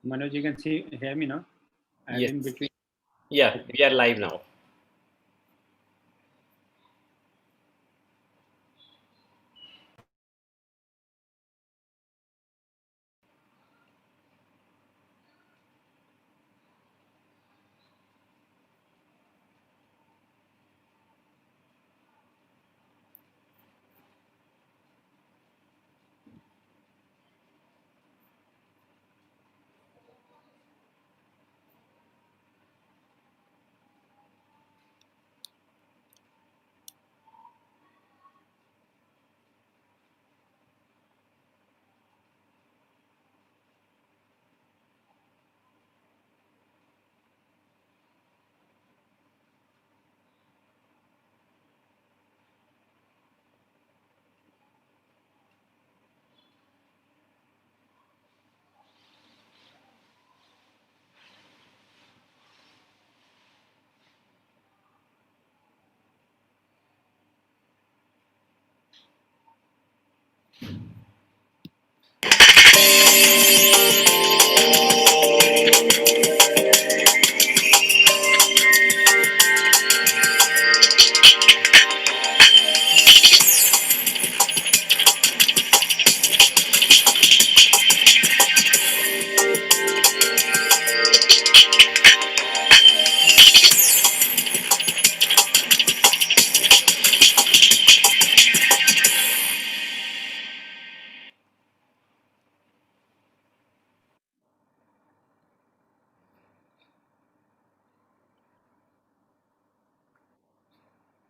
Manoj, you can hear me now? Yes. In between. Yeah, we are live now.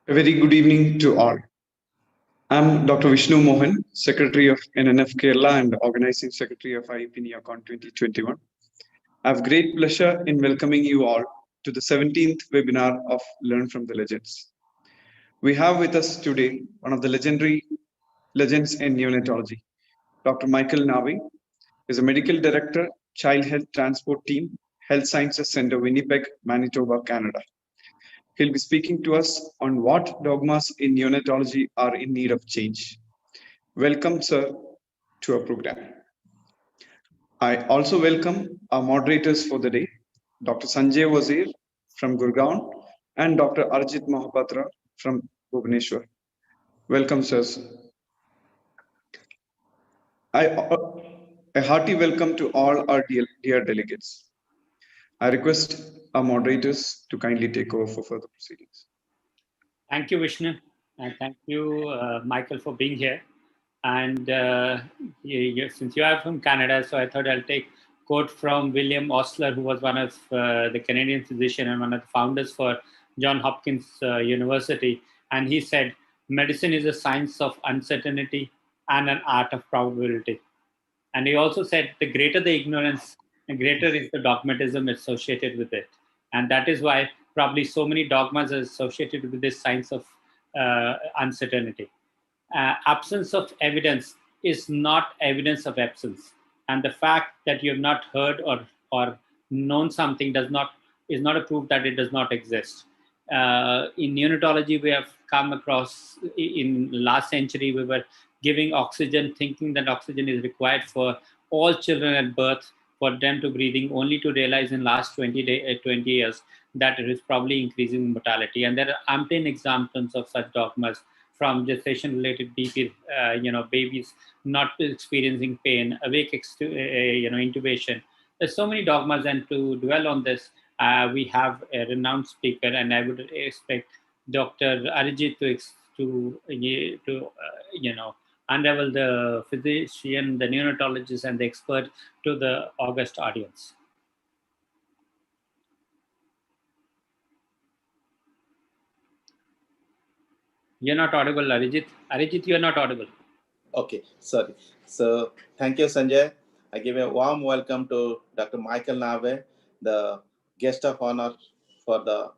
A very good evening to all. I'm Dr. Vishnu Mohan, Secretary of NNF Kerala and Organizing Secretary of IEP Neocon 2021. I have great pleasure in welcoming you all to the 17th webinar of Learn from the Legends. We have with us today one of the legends in neonatology. Dr. Michael Navi is a Medical Director, Child Health Transport Team, Health Sciences Center, Winnipeg, Manitoba, Canada. He'll be speaking to us on what dogmas in neonatology are in need of change. Welcome, sir, to our program. I also welcome our moderators for the day, Dr. Sanjay Wazir from Gurgaon and Dr. Arjit Mohapatra from Bhubaneswar. Welcome, sirs. A hearty welcome to all our dear delegates. I request our moderators to kindly take over for further proceedings. Thank you, Vishnu, and thank you, Michael, for being here. And since you are from Canada, so I thought I'll take quote from William Osler, who was one of the Canadian physician and one of the founders for Johns Hopkins University. And he said, medicine is a science of uncertainty and an art of probability. And he also said, the greater the ignorance, the greater is the dogmatism associated with it. And that is why probably so many dogmas are associated with this science of uncertainty. Absence of evidence is not evidence of absence. And the fact that you have not heard or known something is not a proof that it does not exist. In neonatology, we have come across in last century, we were giving oxygen, thinking that oxygen is required for all children at birth for them to breathing, only to realize in last 20 years that it is probably increasing mortality. And there are umpteen examples of such dogmas, from gestation-related babies not experiencing pain, awake, intubation. There's so many dogmas, and to dwell on this, we have a renowned speaker, and I would expect Dr. Arijit to unravel the physician, the neonatologist, and the expert to the august audience. You're not audible, Arijit. Arijit, you're not audible. Okay, sorry. So thank you, Sanjay. I give a warm welcome to Dr. Michael Nave, the guest of honor for the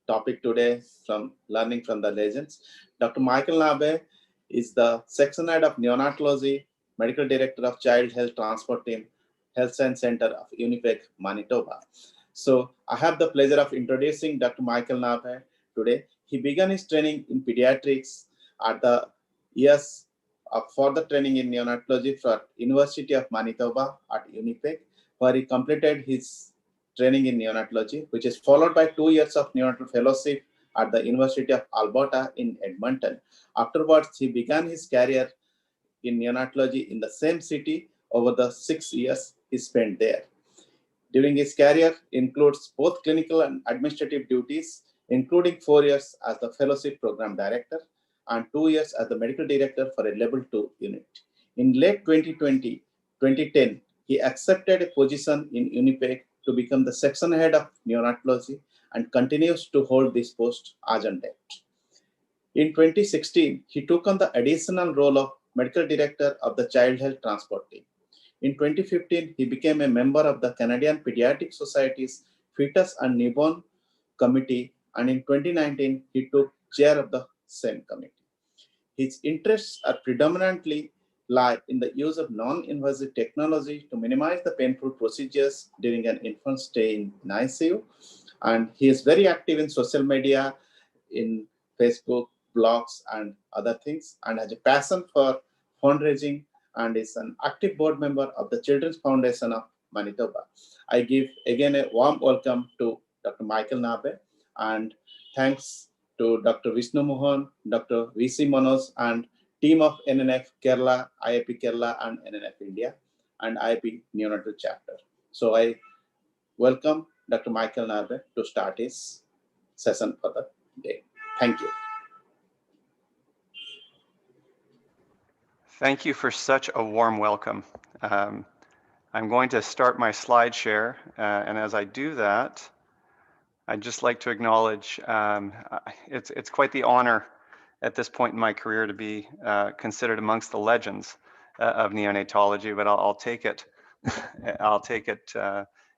topic today from Learning from the Legends. Dr. Michael Nave is the section head of Neonatology, Medical Director of Child Health Transport Team, Health Science Center of Winnipeg, Manitoba. So I have the pleasure of introducing Dr. Michael Nave today. He began his training in pediatrics at the years of further training in neonatology for University of Manitoba at Winnipeg, where he completed his training in neonatology, which is followed by 2 years of neonatal fellowship at the University of Alberta in Edmonton. Afterwards, he began his career in neonatology in the same city over the 6 years he spent there. During his career includes both clinical and administrative duties, including 4 years as the fellowship program director and 2 years as the medical director for a level 2 unit. In late 2010, he accepted a position in Winnipeg to become the section head of neonatology and continues to hold this post as on date. In 2016, he took on the additional role of medical director of the Child Health Transport team. In 2015, he became a member of the Canadian Pediatric Society's Fetus and Newborn Committee, and in 2019, he took chair of the same committee. His interests are predominantly lie in the use of non-invasive technology to minimize the painful procedures during an infant stay in ICU, and he is very active in social media, in Facebook, blogs, and other things, and has a passion for fundraising and is an active board member of the Children's Foundation of Manitoba. I give again a warm welcome to Dr. Michael Nabe, and thanks to Dr. Vishnu Mohan, Dr. VC Manoj, and team of NNF Kerala, IIP Kerala, and NNF India, and IIP Neonatal Chapter. So I welcome Dr. Michael Nabe to start his session for the day. Thank you. Thank you for such a warm welcome. I'm going to start my slide share, and as I do that, I'd just like to acknowledge it's quite the honor at this point in my career to be considered amongst the legends of neonatology, but I'll take it. I'll take it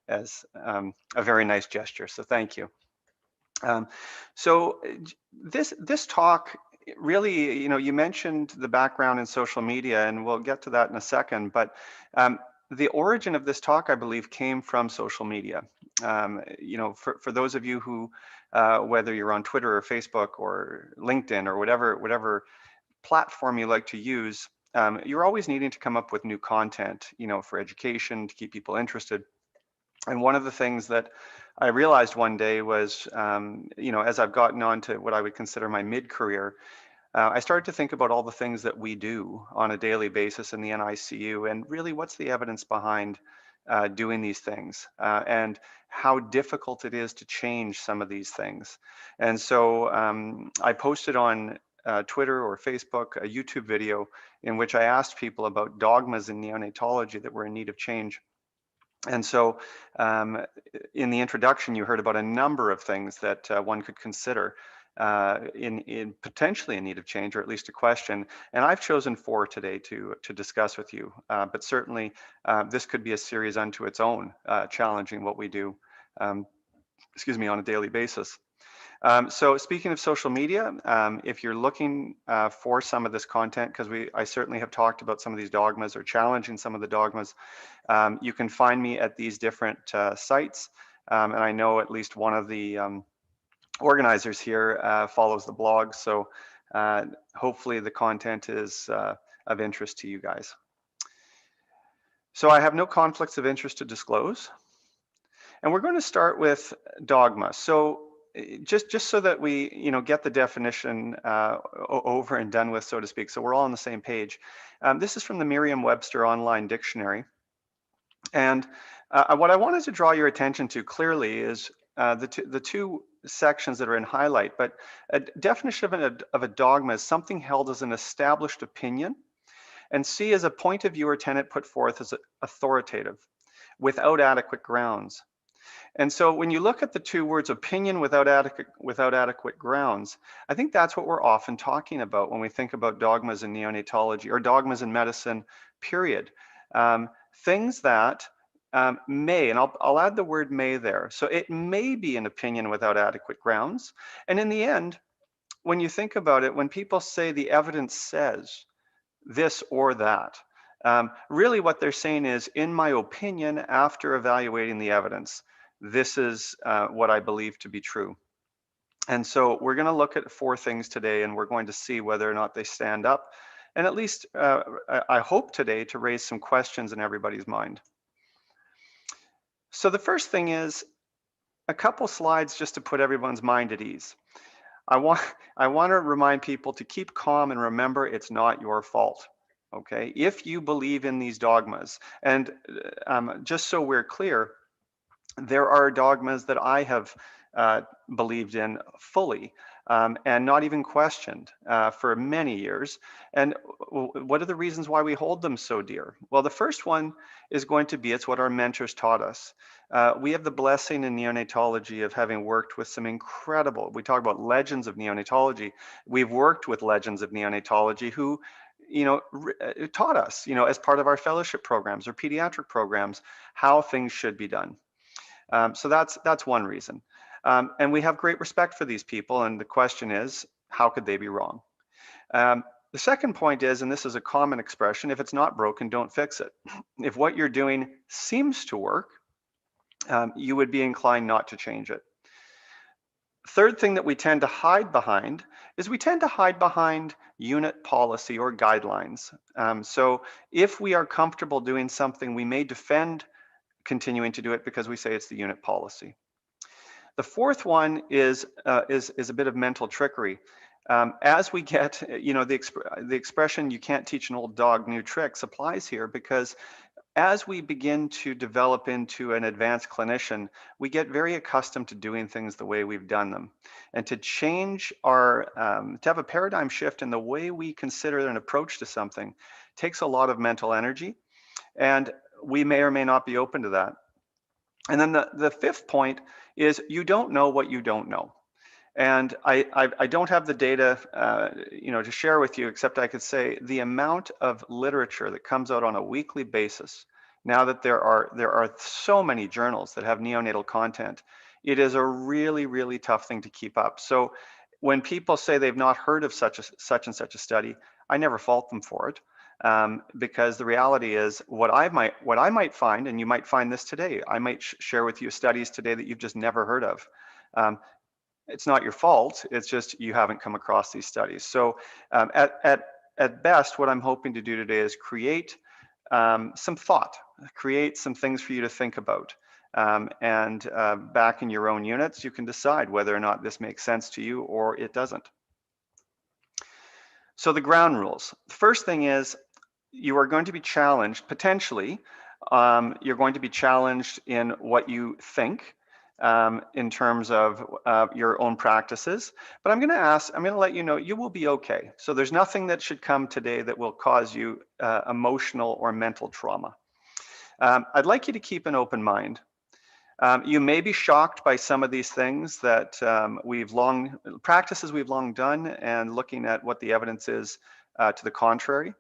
as a very nice gesture. So thank you. So this talk really, you mentioned the background in social media, and we'll get to that in a second, but the origin of this talk, I believe, came from social media. For those of you who, whether you're on Twitter or Facebook or LinkedIn or whatever platform you like to use, you're always needing to come up with new content, for education, to keep people interested. And one of the things that I realized one day was, as I've gotten on to what I would consider my mid-career, I started to think about all the things that we do on a daily basis in the NICU, and really what's the evidence behind doing these things, and how difficult it is to change some of these things. And so I posted on Twitter or Facebook a YouTube video in which I asked people about dogmas in neonatology that were in need of change. And so in the introduction, you heard about a number of things that one could consider in potentially in need of change, or at least a question. And I've chosen 4 today to discuss with you. But certainly this could be a series unto its own, challenging what we do, on a daily basis. So speaking of social media, if you're looking for some of this content, because I certainly have talked about some of these dogmas or challenging some of the dogmas, you can find me at these different sites. And I know at least one of the organizers here follows the blog. So hopefully the content is of interest to you guys. So I have no conflicts of interest to disclose. And we're going to start with dogma. So just so that we get the definition over and done with, so to speak, so we're all on the same page. This is from the Merriam-Webster Online Dictionary. And what I wanted to draw your attention to clearly is the two sections that are in highlight. But a definition of a dogma is something held as an established opinion, and C as a point of view or tenet put forth as authoritative, without adequate grounds. And so when you look at the two words, opinion without adequate grounds, I think that's what we're often talking about when we think about dogmas in neonatology or dogmas in medicine, period. Things that may, and I'll add the word may there. So it may be an opinion without adequate grounds. And in the end, when you think about it, when people say the evidence says this or that, really what they're saying is, in my opinion, after evaluating the evidence, this is what I believe to be true. And so we're going to look at 4 things today, and we're going to see whether or not they stand up. And at least I hope today to raise some questions in everybody's mind. So the first thing is a couple slides just to put everyone's mind at ease. I want to remind people to keep calm and remember it's not your fault. Okay, if you believe in these dogmas, and just so we're clear, there are dogmas that I have believed in fully and not even questioned for many years. And what are the reasons why we hold them so dear? Well, the first one is going to be it's what our mentors taught us. We have the blessing in neonatology of having worked with some incredible, we talk about legends of neonatology. We've worked with legends of neonatology who taught us, as part of our fellowship programs or pediatric programs, how things should be done. So that's one reason. And we have great respect for these people. And the question is, how could they be wrong? The second point is, and this is a common expression, if it's not broken, don't fix it. If what you're doing seems to work, you would be inclined not to change it. Third thing that we tend to hide behind is we tend to hide behind unit policy or guidelines. So if we are comfortable doing something, we may defend continuing to do it because we say it's the unit policy. The fourth one is a bit of mental trickery. As we get, the expression "you can't teach an old dog new tricks" applies here, because as we begin to develop into an advanced clinician, we get very accustomed to doing things the way we've done them. And to change to have a paradigm shift in the way we consider an approach to something takes a lot of mental energy, and we may or may not be open to that. And then the fifth point is you don't know what you don't know. And I don't have the data to share with you, except I could say the amount of literature that comes out on a weekly basis, now that there are so many journals that have neonatal content, it is a really, really tough thing to keep up. So when people say they've not heard of such and such a study, I never fault them for it. Because the reality is what I might find, and you might find this today, I might share with you studies today that you've just never heard of. It's not your fault, it's just you haven't come across these studies. So at best, what I'm hoping to do today is create some thought, create some things for you to think about. And back in your own units, you can decide whether or not this makes sense to you or it doesn't. So the ground rules. The first thing is you are going to be challenged, potentially, you're going to be challenged in what you think in terms of your own practices. But I'm going to let you know you will be okay. So there's nothing that should come today that will cause you emotional or mental trauma. I'd like you to keep an open mind. You may be shocked by some of these things that practices we've long done, and looking at what the evidence is to the contrary.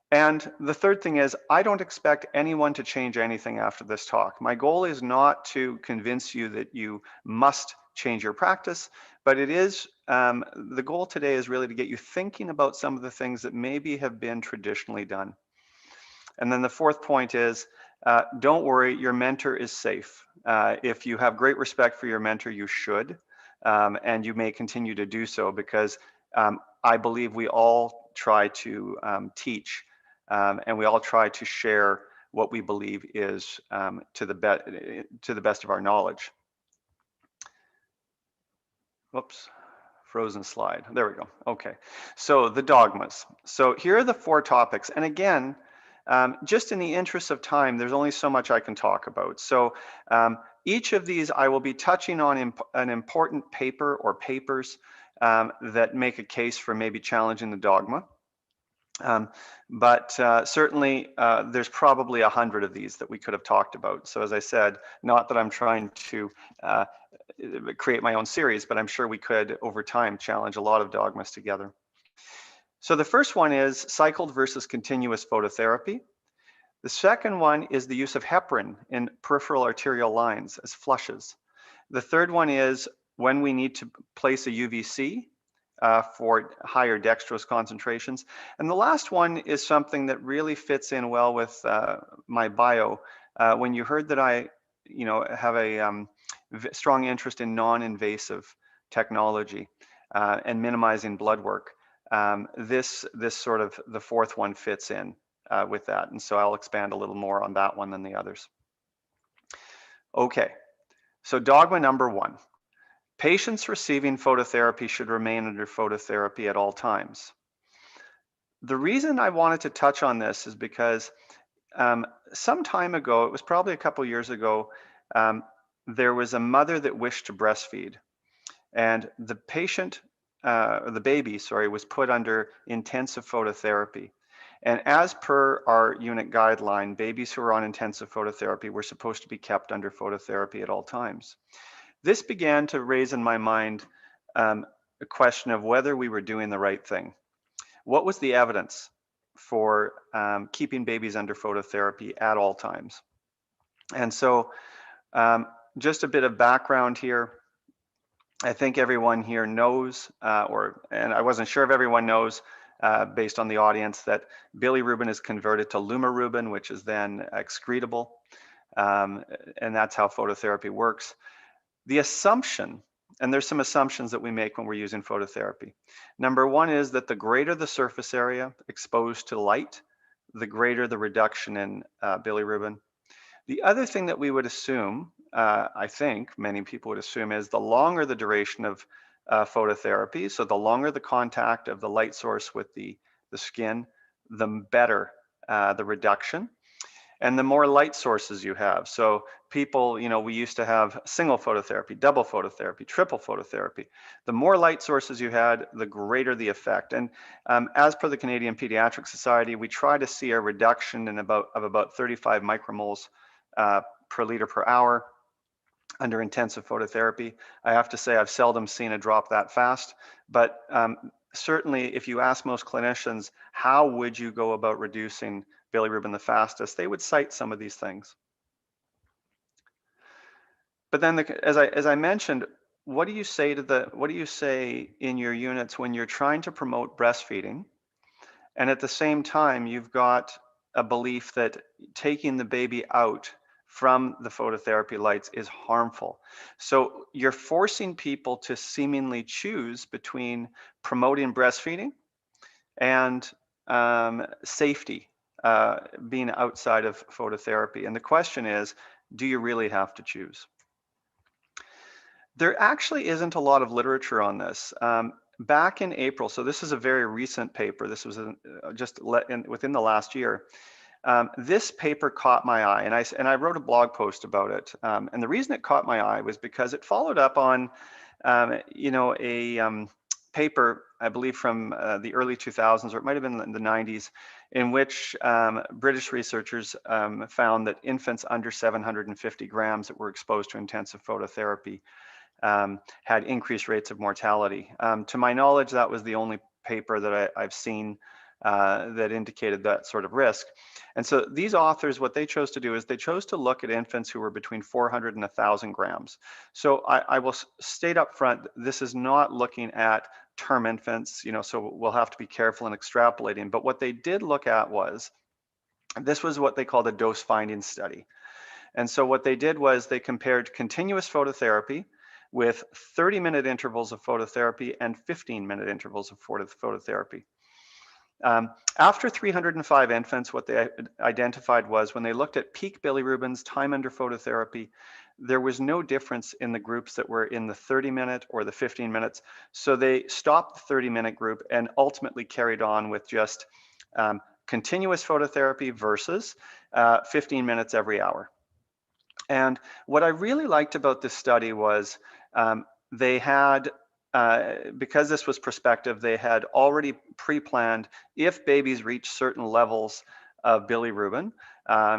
And the third thing is, I don't expect anyone to change anything after this talk. My goal is not to convince you that you must change your practice, but it is, the goal today is really to get you thinking about some of the things that maybe have been traditionally done. And then the fourth point is, don't worry, your mentor is safe. If you have great respect for your mentor, you should, and you may continue to do so, because I believe we all try to teach, and we all try to share what we believe is to the best of our knowledge. Whoops, frozen slide. There we go. Okay, so the dogmas. So here are the 4 topics, and again, just in the interest of time, there's only so much I can talk about. So each of these I will be touching on an important paper or papers that make a case for maybe challenging the dogma. But certainly there's probably 100 of these that we could have talked about. So as I said, not that I'm trying to create my own series, but I'm sure we could over time challenge a lot of dogmas together. So the first one is cycled versus continuous phototherapy. The second one is the use of heparin in peripheral arterial lines as flushes. The third one is when we need to place a UVC for higher dextrose concentrations. And the last one is something that really fits in well with my bio. When you heard that I have a strong interest in non-invasive technology and minimizing blood work, this sort of the fourth one fits in with that. And so I'll expand a little more on that one than the others. Okay, so dogma number 1. Patients receiving phototherapy should remain under phototherapy at all times. The reason I wanted to touch on this is because some time ago, it was probably a couple years ago, there was a mother that wished to breastfeed, and the patient, the baby, sorry, was put under intensive phototherapy. And as per our unit guideline, babies who are on intensive phototherapy were supposed to be kept under phototherapy at all times. This began to raise in my mind a question of whether we were doing the right thing. What was the evidence for keeping babies under phototherapy at all times? And so just a bit of background here. I think everyone here knows, and I wasn't sure if everyone knows, based on the audience, that bilirubin is converted to lumirubin, which is then excretable, and that's how phototherapy works. The assumption, and there's some assumptions that we make when we're using phototherapy. Number 1 is that the greater the surface area exposed to light, the greater the reduction in bilirubin. The other thing that we would assume, I think many people would assume, is the longer the duration of phototherapy, so the longer the contact of the light source with the skin, the better the reduction. And the more light sources you have. So people, you know, we used to have single phototherapy, double phototherapy, triple phototherapy. The more light sources you had, the greater the effect. And as per the Canadian Pediatric Society, we try to see a reduction in about 35 micromoles per liter per hour under intensive phototherapy. I have to say I've seldom seen a drop that fast, but certainly if you ask most clinicians, how would you go about reducing bilirubin the fastest, they would cite some of these things. But then, as I mentioned, what do you say in your units when you're trying to promote breastfeeding, and at the same time you've got a belief that taking the baby out from the phototherapy lights is harmful? So you're forcing people to seemingly choose between promoting breastfeeding and safety, being outside of phototherapy. And the question is, do you really have to choose? There actually isn't a lot of literature on this. Back in April, so this is a very recent paper, this was within the last year, this paper caught my eye, and I wrote a blog post about it. And the reason it caught my eye was because it followed up on a paper, I believe from the early 2000s, or it might have been in the 90s, in which British researchers found that infants under 750 grams that were exposed to intensive phototherapy had increased rates of mortality. To my knowledge, that was the only paper that I've seen that indicated that sort of risk. And so these authors, what they chose to do is they chose to look at infants who were between 400 and 1,000 grams. So I will state up front, this is not looking at term infants, so we'll have to be careful in extrapolating. But what they did look at was, this was what they called a dose finding study. And so what they did was they compared continuous phototherapy with 30-minute intervals of phototherapy and 15-minute intervals of phototherapy. After 305 infants, what they identified was when they looked at peak bilirubins, time under phototherapy, there was no difference in the groups that were in the 30-minute or the 15 minutes. So they stopped the 30-minute group and ultimately carried on with just continuous phototherapy versus 15 minutes every hour. And what I really liked about this study was they had, because this was prospective, they had already pre-planned if babies reach certain levels of bilirubin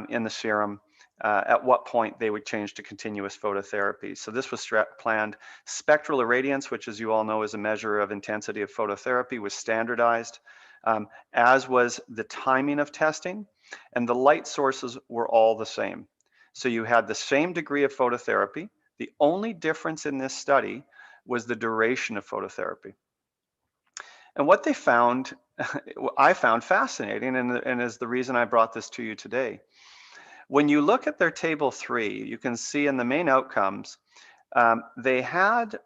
in the serum, at what point they would change to continuous phototherapy. So this was planned. Spectral irradiance, which as you all know is a measure of intensity of phototherapy, was standardized, as was the timing of testing, and the light sources were all the same. So you had the same degree of phototherapy. The only difference in this study was the duration of phototherapy. And what they found, I found fascinating, and is the reason I brought this to you today. When you look at their table 3, you can see in the main outcomes, they had,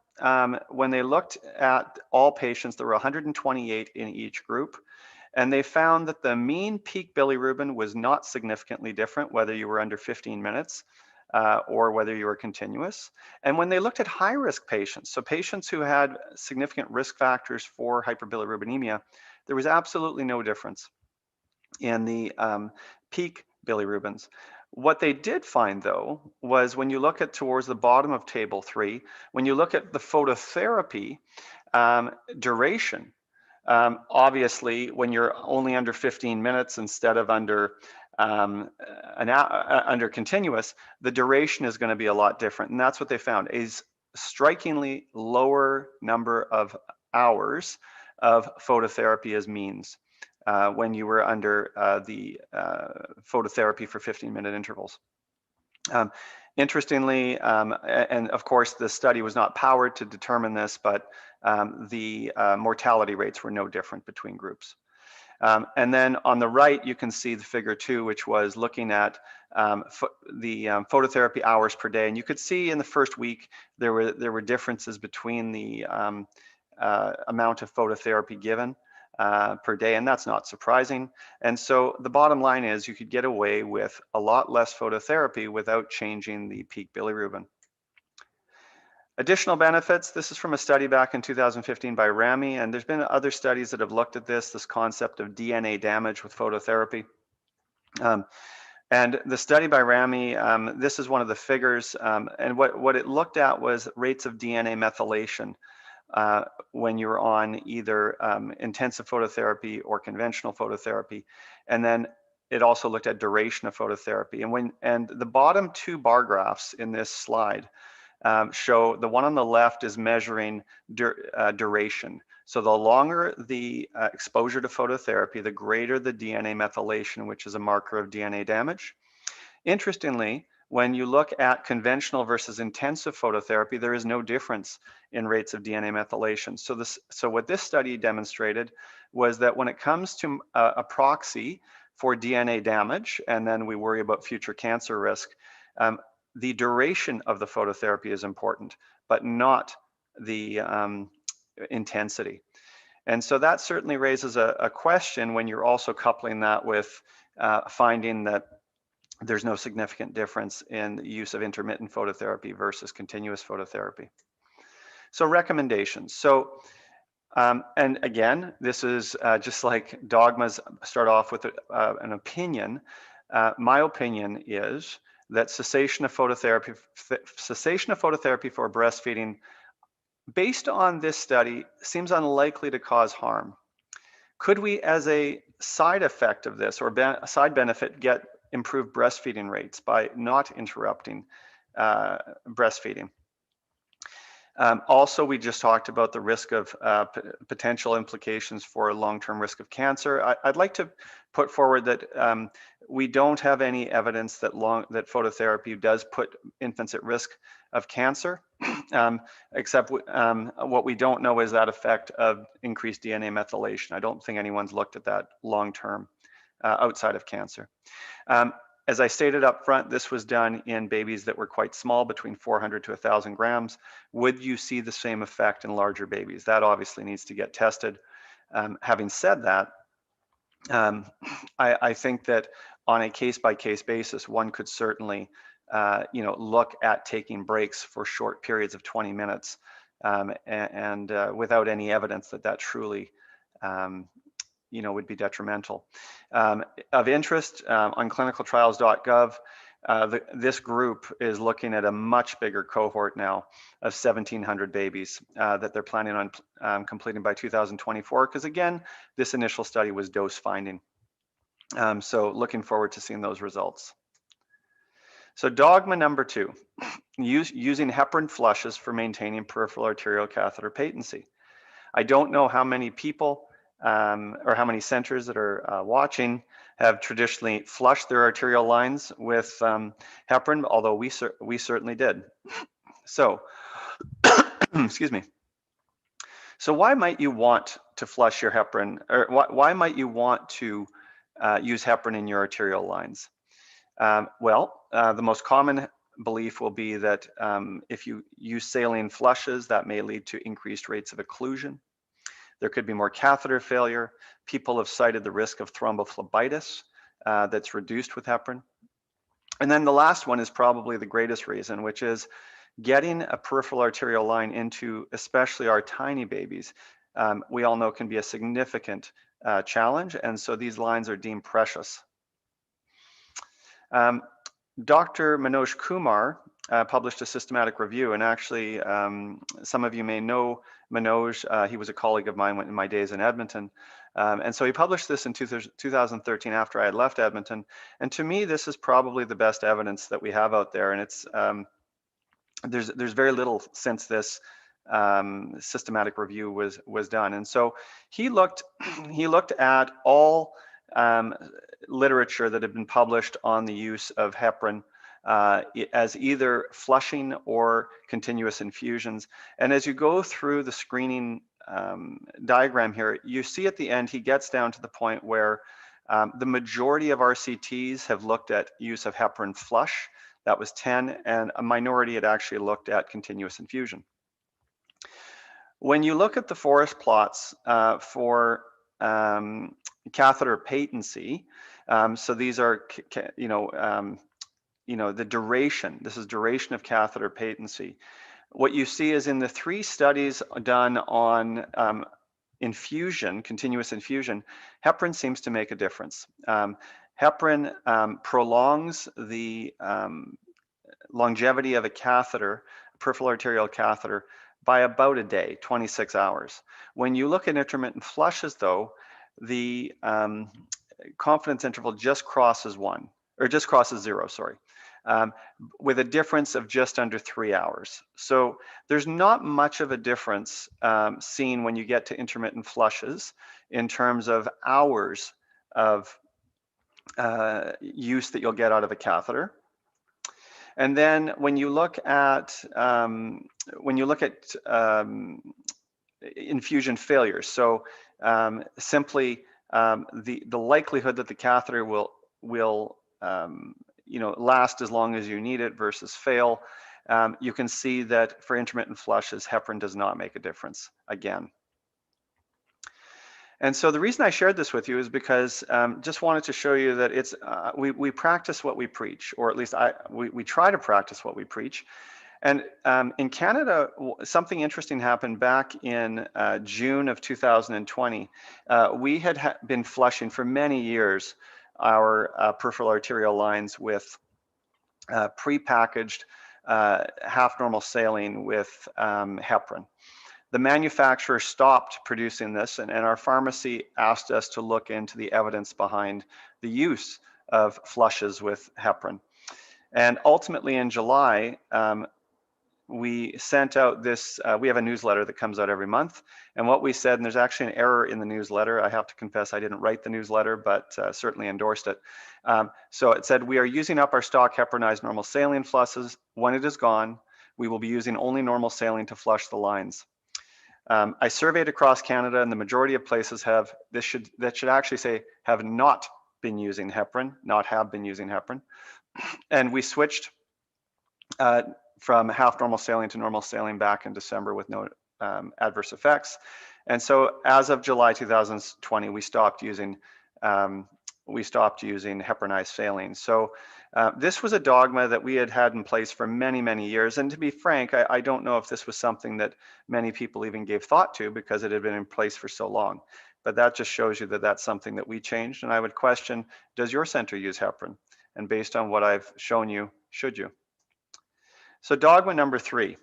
when they looked at all patients, there were 128 in each group, and they found that the mean peak bilirubin was not significantly different, whether you were under 15 minutes or whether you were continuous. And when they looked at high-risk patients, so patients who had significant risk factors for hyperbilirubinemia, there was absolutely no difference in the peak bilirubins. What they did find, though, was when you look at towards the bottom of table 3, when you look at the phototherapy duration, obviously, when you're only under 15 minutes instead of under under continuous, the duration is going to be a lot different. And that's what they found, is strikingly lower number of hours of phototherapy as means when you were under the phototherapy for 15-minute intervals. Interestingly, and of course the study was not powered to determine this, but the mortality rates were no different between groups. And then on the right, you can see the figure 2, which was looking at the phototherapy hours per day. And you could see in the first week, there were differences between the amount of phototherapy given per day, and that's not surprising. And so the bottom line is you could get away with a lot less phototherapy without changing the peak bilirubin. Additional benefits, this is from a study back in 2015 by Rami, and there's been other studies that have looked at this concept of DNA damage with phototherapy. And the study by Rami, this is one of the figures, and what it looked at was rates of DNA methylation when you're on either intensive phototherapy or conventional phototherapy. And then it also looked at duration of phototherapy. And the bottom 2 bar graphs in this slide show, the one on the left is measuring duration. So the longer the exposure to phototherapy, the greater the DNA methylation, which is a marker of DNA damage. Interestingly, when you look at conventional versus intensive phototherapy, there is no difference in rates of DNA methylation. So what this study demonstrated was that when it comes to a proxy for DNA damage, and then we worry about future cancer risk, the duration of the phototherapy is important, but not the intensity. And so that certainly raises a question when you're also coupling that with finding that there's no significant difference in the use of intermittent phototherapy versus continuous phototherapy. So recommendations. So, and again, this is just like dogmas start off with an opinion. My opinion is that cessation of phototherapy for breastfeeding, based on this study, seems unlikely to cause harm. Could we, as a side effect of this or a side benefit, get improved breastfeeding rates by not interrupting breastfeeding? Also, we just talked about the risk of potential implications for long-term risk of cancer. I'd like to put forward that we don't have any evidence that phototherapy does put infants at risk of cancer, except what we don't know is that effect of increased DNA methylation. I don't think anyone's looked at that long-term outside of cancer. As I stated up front, this was done in babies that were quite small, between 400 to 1,000 grams. Would you see the same effect in larger babies? That obviously needs to get tested. Having said that, I think that on a case-by-case basis, one could certainly look at taking breaks for short periods of 20 minutes and without any evidence that that truly would be detrimental. Of interest, on clinicaltrials.gov, this group is looking at a much bigger cohort now of 1,700 babies that they're planning on completing by 2024, because again, this initial study was dose finding. So looking forward to seeing those results. So dogma number 2, using heparin flushes for maintaining peripheral arterial catheter patency. I don't know how many people or how many centers that are watching have traditionally flushed their arterial lines with heparin, although we certainly did. So, excuse me. So why might you want to flush your heparin, or why might you want to use heparin in your arterial lines? The most common belief will be that if you use saline flushes, that may lead to increased rates of occlusion. There could be more catheter failure. People have cited the risk of thrombophlebitis that's reduced with heparin. And then the last one is probably the greatest reason, which is getting a peripheral arterial line into especially our tiny babies, we all know can be a significant challenge. And so these lines are deemed precious. Dr. Manoj Kumar published a systematic review, and actually some of you may know Manoj. He was a colleague of mine in my days in Edmonton. And so he published this in 2013 after I had left Edmonton. And to me, this is probably the best evidence that we have out there. And it's there's very little since this systematic review was done. And so he looked at all literature that had been published on the use of heparin as either flushing or continuous infusions. And as you go through the screening diagram here, you see at the end he gets down to the point where the majority of RCTs have looked at use of heparin flush. That was 10, and a minority had actually looked at continuous infusion. When you look at the forest plots for catheter patency, so these are, the duration. This is duration of catheter patency. What you see is in the 3 studies done on infusion, continuous infusion, heparin seems to make a difference. Heparin prolongs the longevity of a catheter, peripheral arterial catheter, by about a day, 26 hours. When you look at intermittent flushes, though, the confidence interval just crosses 0, sorry, with a difference of just under 3 hours. So there's not much of a difference seen when you get to intermittent flushes in terms of hours of use that you'll get out of a catheter. And then when you look at infusion failures, so simply the likelihood that the catheter will last as long as you need it versus fail, you can see that for intermittent flushes, heparin does not make a difference again. And so the reason I shared this with you is because just wanted to show you that it's we practice what we preach, or at least we try to practice what we preach. And in Canada, something interesting happened back in June of 2020. We had been flushing for many years our peripheral arterial lines with pre-packaged half normal saline with heparin. The manufacturer stopped producing this, and our pharmacy asked us to look into the evidence behind the use of flushes with heparin. And ultimately in July, we sent out this, we have a newsletter that comes out every month. And what we said, and there's actually an error in the newsletter. I have to confess I didn't write the newsletter, but certainly endorsed it. So it said, we are using up our stock heparinized normal saline flushes. When it is gone, we will be using only normal saline to flush the lines. I surveyed across Canada, and the majority of places have, that should actually say, have not been using heparin, not have been using heparin. And we switched from half normal saline to normal saline back in December with no adverse effects. And so as of July 2020, we stopped using heparinized saline. So this was a dogma that we had in place for many, many years. And to be frank, I don't know if this was something that many people even gave thought to because it had been in place for so long. But that just shows you that that's something that we changed. And I would question, does your center use heparin? And based on what I've shown you, should you? So dogma number 3,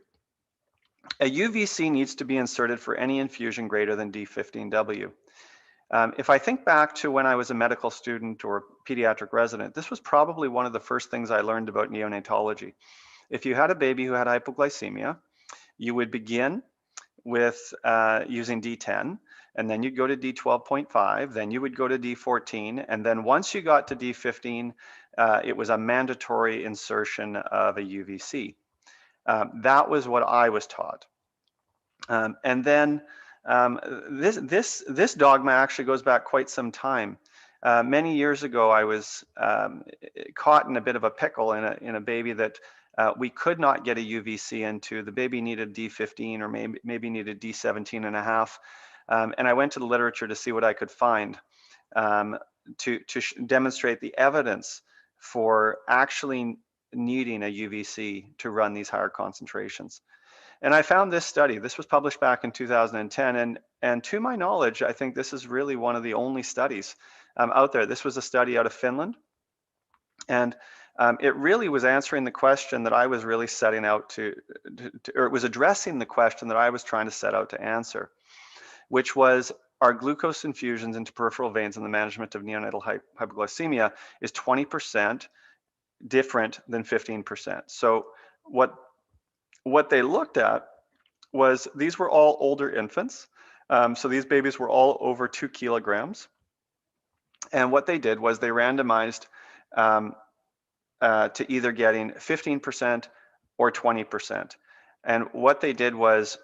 a UVC needs to be inserted for any infusion greater than D15W. If I think back to when I was a medical student or pediatric resident, this was probably one of the first things I learned about neonatology. If you had a baby who had hypoglycemia, you would begin with using D10, and then you'd go to D12.5, then you would go to D14, and then once you got to D15, it was a mandatory insertion of a UVC. That was what I was taught. And then this dogma actually goes back quite some time. Many years ago, I was caught in a bit of a pickle in a baby that we could not get a UVC into. The baby needed D15 or maybe needed D17 and a half. And I went to the literature to see what I could find to demonstrate the evidence for actually needing a UVC to run these higher concentrations. And I found this study. This was published back in 2010, and to my knowledge, I think this is really one of the only studies out there. This was a study out of Finland, and it really was answering the question that I was really setting out or it was addressing the question that I was trying to set out to answer, which was, are glucose infusions into peripheral veins in the management of neonatal hypoglycemia is 20% different than 15%. So what they looked at was, these were all older infants. So these babies were all over 2 kilograms. And what they did was they randomized to either getting 15% or 20%. And what they did was,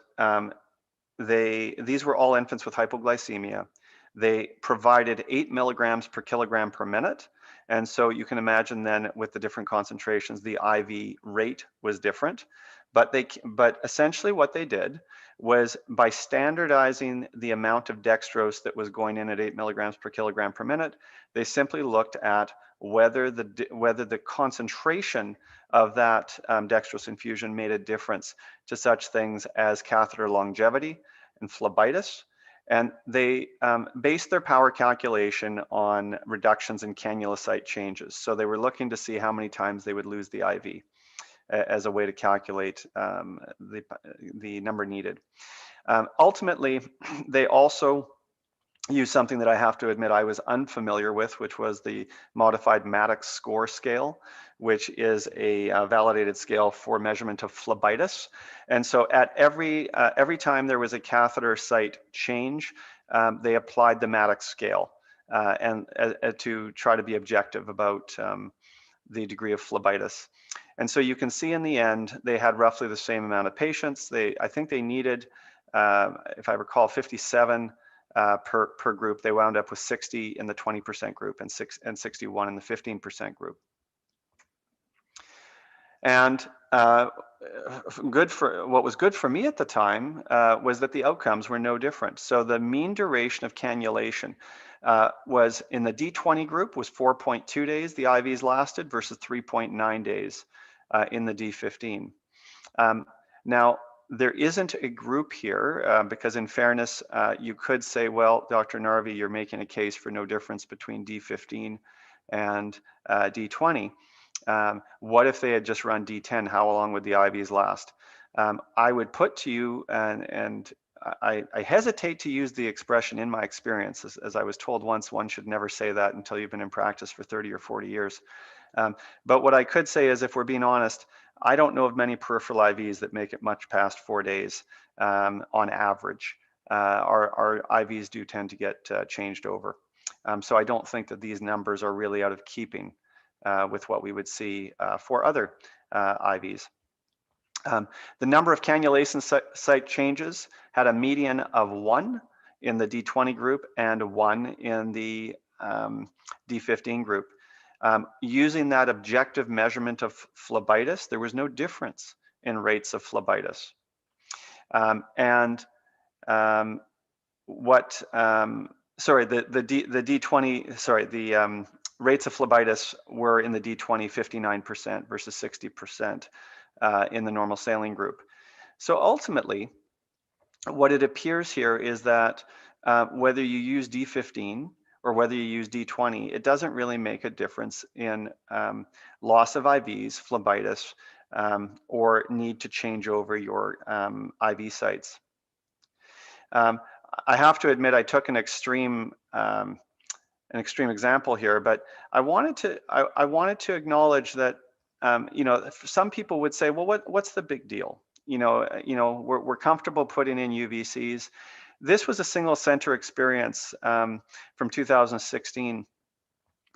these were all infants with hypoglycemia. They provided 8 milligrams per kilogram per minute. And so you can imagine then with the different concentrations, the IV rate was different. But essentially what they did was, by standardizing the amount of dextrose that was going in at 8 milligrams per kilogram per minute, they simply looked at whether the concentration of that dextrose infusion made a difference to such things as catheter longevity and phlebitis. And they based their power calculation on reductions in cannula site changes. So they were looking to see how many times they would lose the IV as a way to calculate the number needed. Ultimately, they also use something that I have to admit I was unfamiliar with, which was the modified Maddox score scale, which is a validated scale for measurement of phlebitis. And so at every time there was a catheter site change, they applied the Maddox scale and to try to be objective about the degree of phlebitis. And so you can see in the end, they had roughly the same amount of patients. I think they needed, if I recall, 57 per group. They wound up with 60 in the 20% group and 61 in the 15% group. And what was good for me at the time was that the outcomes were no different. So the mean duration of cannulation was, in the D20 group, was 4.2 days the IVs lasted versus 3.9 days in the D15. Now, there isn't a group here because, in fairness, you could say, well, Dr. Narvi, you're making a case for no difference between D15 and D20. What if they had just run D10? How long would the IVs last? I would put to you, and I hesitate to use the expression "in my experience," as I was told once, one should never say that until you've been in practice for 30 or 40 years. But what I could say is, if we're being honest, I don't know of many peripheral IVs that make it much past 4 days on average. Our IVs do tend to get changed over. So I don't think that these numbers are really out of keeping with what we would see for other IVs. The number of cannulation site changes had a median of 1 in the D20 group and 1 in the D15 group. Using that objective measurement of phlebitis, there was no difference in rates of phlebitis. Rates of phlebitis were in the D20 59% versus 60% in the normal saline group. So ultimately, what it appears here is that whether you use D15 or whether you use D20, it doesn't really make a difference in loss of IVs, phlebitis, or need to change over your IV sites. I have to admit, I took an extreme example here, but I wanted to acknowledge that some people would say, well, what's the big deal? We're comfortable putting in UVCs. This was a single center experience from 2016,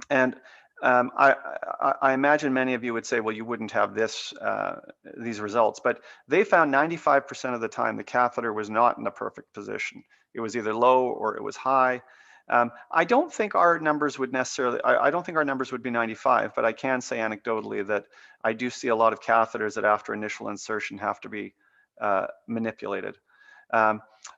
and I imagine many of you would say, well, you wouldn't have these results, but they found 95% of the time the catheter was not in the perfect position. It was either low or it was high. I don't think our numbers would necessarily, I don't think our numbers would be 95, but I can say anecdotally that I do see a lot of catheters that after initial insertion have to be manipulated.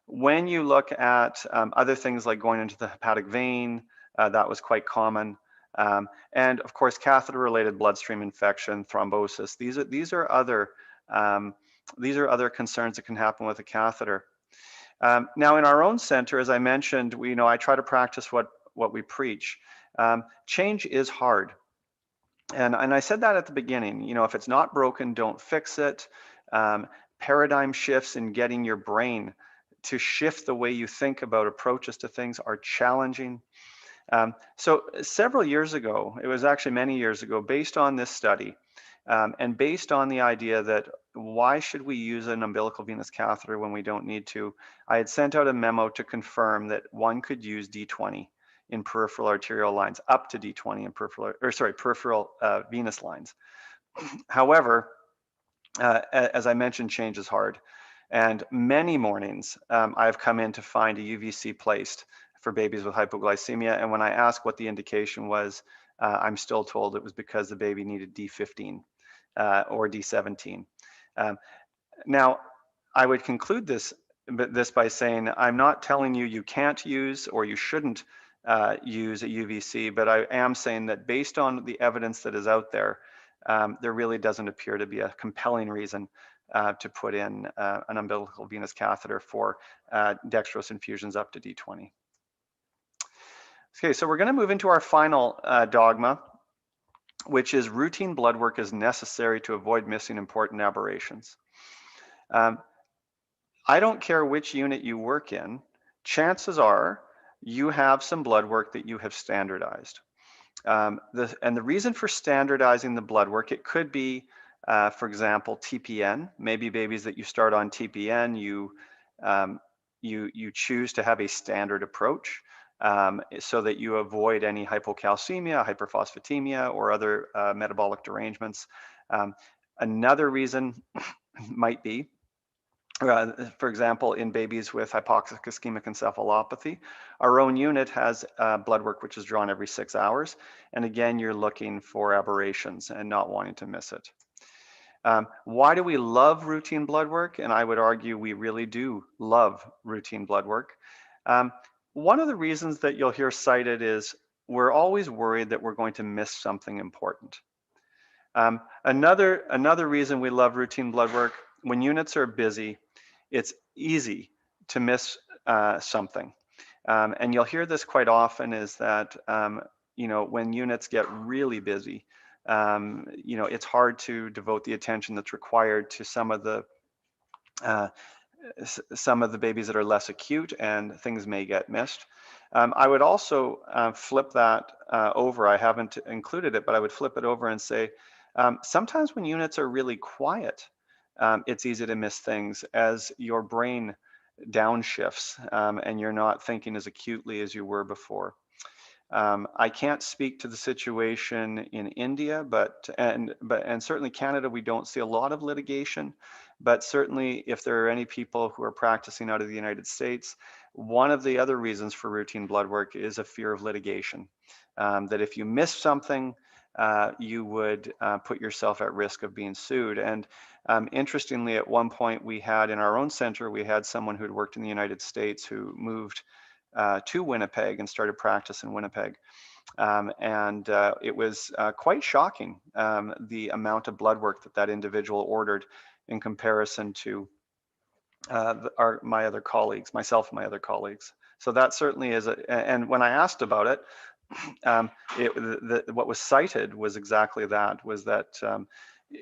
When you look at other things like going into the hepatic vein, that was quite common. And of course, catheter-related bloodstream infection, thrombosis. These are other concerns that can happen with a catheter. Now, in our own center, as I mentioned, I try to practice what we preach. Change is hard. And I said that at the beginning, if it's not broken, don't fix it. Paradigm shifts in getting your brain to shift the way you think about approaches to things are challenging. So several years ago, it was actually many years ago, based on this study, and based on the idea that why should we use an umbilical venous catheter when we don't need to, I had sent out a memo to confirm that one could use D20 in peripheral arterial lines, up to D20 in peripheral venous lines. However, as I mentioned, change is hard. And many mornings I've come in to find a UVC placed for babies with hypoglycemia. And when I ask what the indication was, I'm still told it was because the baby needed D15 or D17. Now, I would conclude this by saying, I'm not telling you you can't use or you shouldn't use a UVC, but I am saying that based on the evidence that is out there, there really doesn't appear to be a compelling reason to put in an umbilical venous catheter for dextrose infusions up to D20. Okay, so we're going to move into our final dogma, which is routine blood work is necessary to avoid missing important aberrations. I don't care which unit you work in, chances are you have some blood work that you have standardized. And the reason for standardizing the blood work, it could be, for example, TPN. Maybe babies that you start on TPN, you choose to have a standard approach so that you avoid any hypocalcemia, hyperphosphatemia, or other metabolic derangements. Another reason might be, for example, in babies with hypoxic ischemic encephalopathy, our own unit has blood work which is drawn every 6 hours. And again, you're looking for aberrations and not wanting to miss it. Why do we love routine blood work? And I would argue we really do love routine blood work. One of the reasons that you'll hear cited is we're always worried that we're going to miss something important. Another reason we love routine blood work, when units are busy, it's easy to miss something. And you'll hear this quite often is that, when units get really busy, it's hard to devote the attention that's required to some of the babies that are less acute, and things may get missed. I would also flip that over. I haven't included it, but I would flip it over and say, sometimes when units are really quiet, it's easy to miss things as your brain downshifts and you're not thinking as acutely as you were before. I can't speak to the situation in India, and certainly Canada, we don't see a lot of litigation, but certainly if there are any people who are practicing out of the United States, one of the other reasons for routine blood work is a fear of litigation, that if you miss something, you would put yourself at risk of being sued. And interestingly, at one point we had in our own center, we had someone who'd worked in the United States who moved to Winnipeg and started practice in Winnipeg. It was quite shocking, the amount of blood work that individual ordered in comparison to my other colleagues, myself and my other colleagues. So that certainly is, and when I asked about it, what was cited was exactly that, was that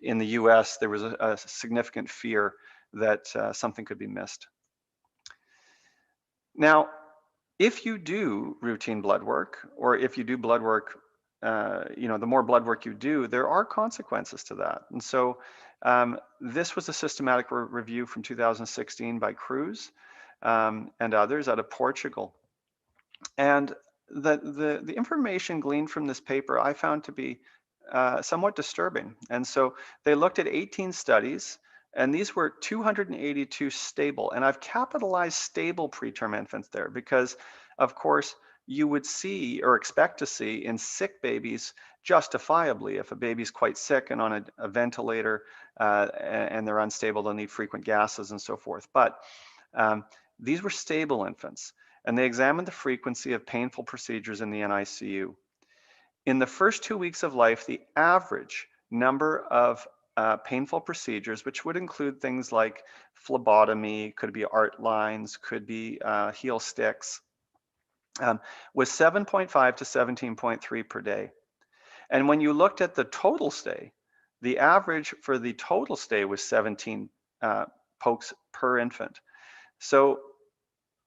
in the US, there was a significant fear that something could be missed. Now, if you do routine blood work, or if you do blood work, the more blood work you do, there are consequences to that. And so this was a systematic review from 2016 by Cruz and others out of Portugal. And the information gleaned from this paper I found to be somewhat disturbing. And so they looked at 18 studies, and these were 282 stable. And I've capitalized stable preterm infants there because, of course, you would see or expect to see in sick babies, justifiably, if a baby's quite sick and on a ventilator and they're unstable, they'll need frequent gases and so forth. But these were stable infants, and they examined the frequency of painful procedures in the NICU. in the first 2 weeks of life, the average number of painful procedures, which would include things like phlebotomy, could be art lines, could be heel sticks, was 7.5 to 17.3 per day. And when you looked at the total stay, the average for the total stay was 17 pokes per infant. So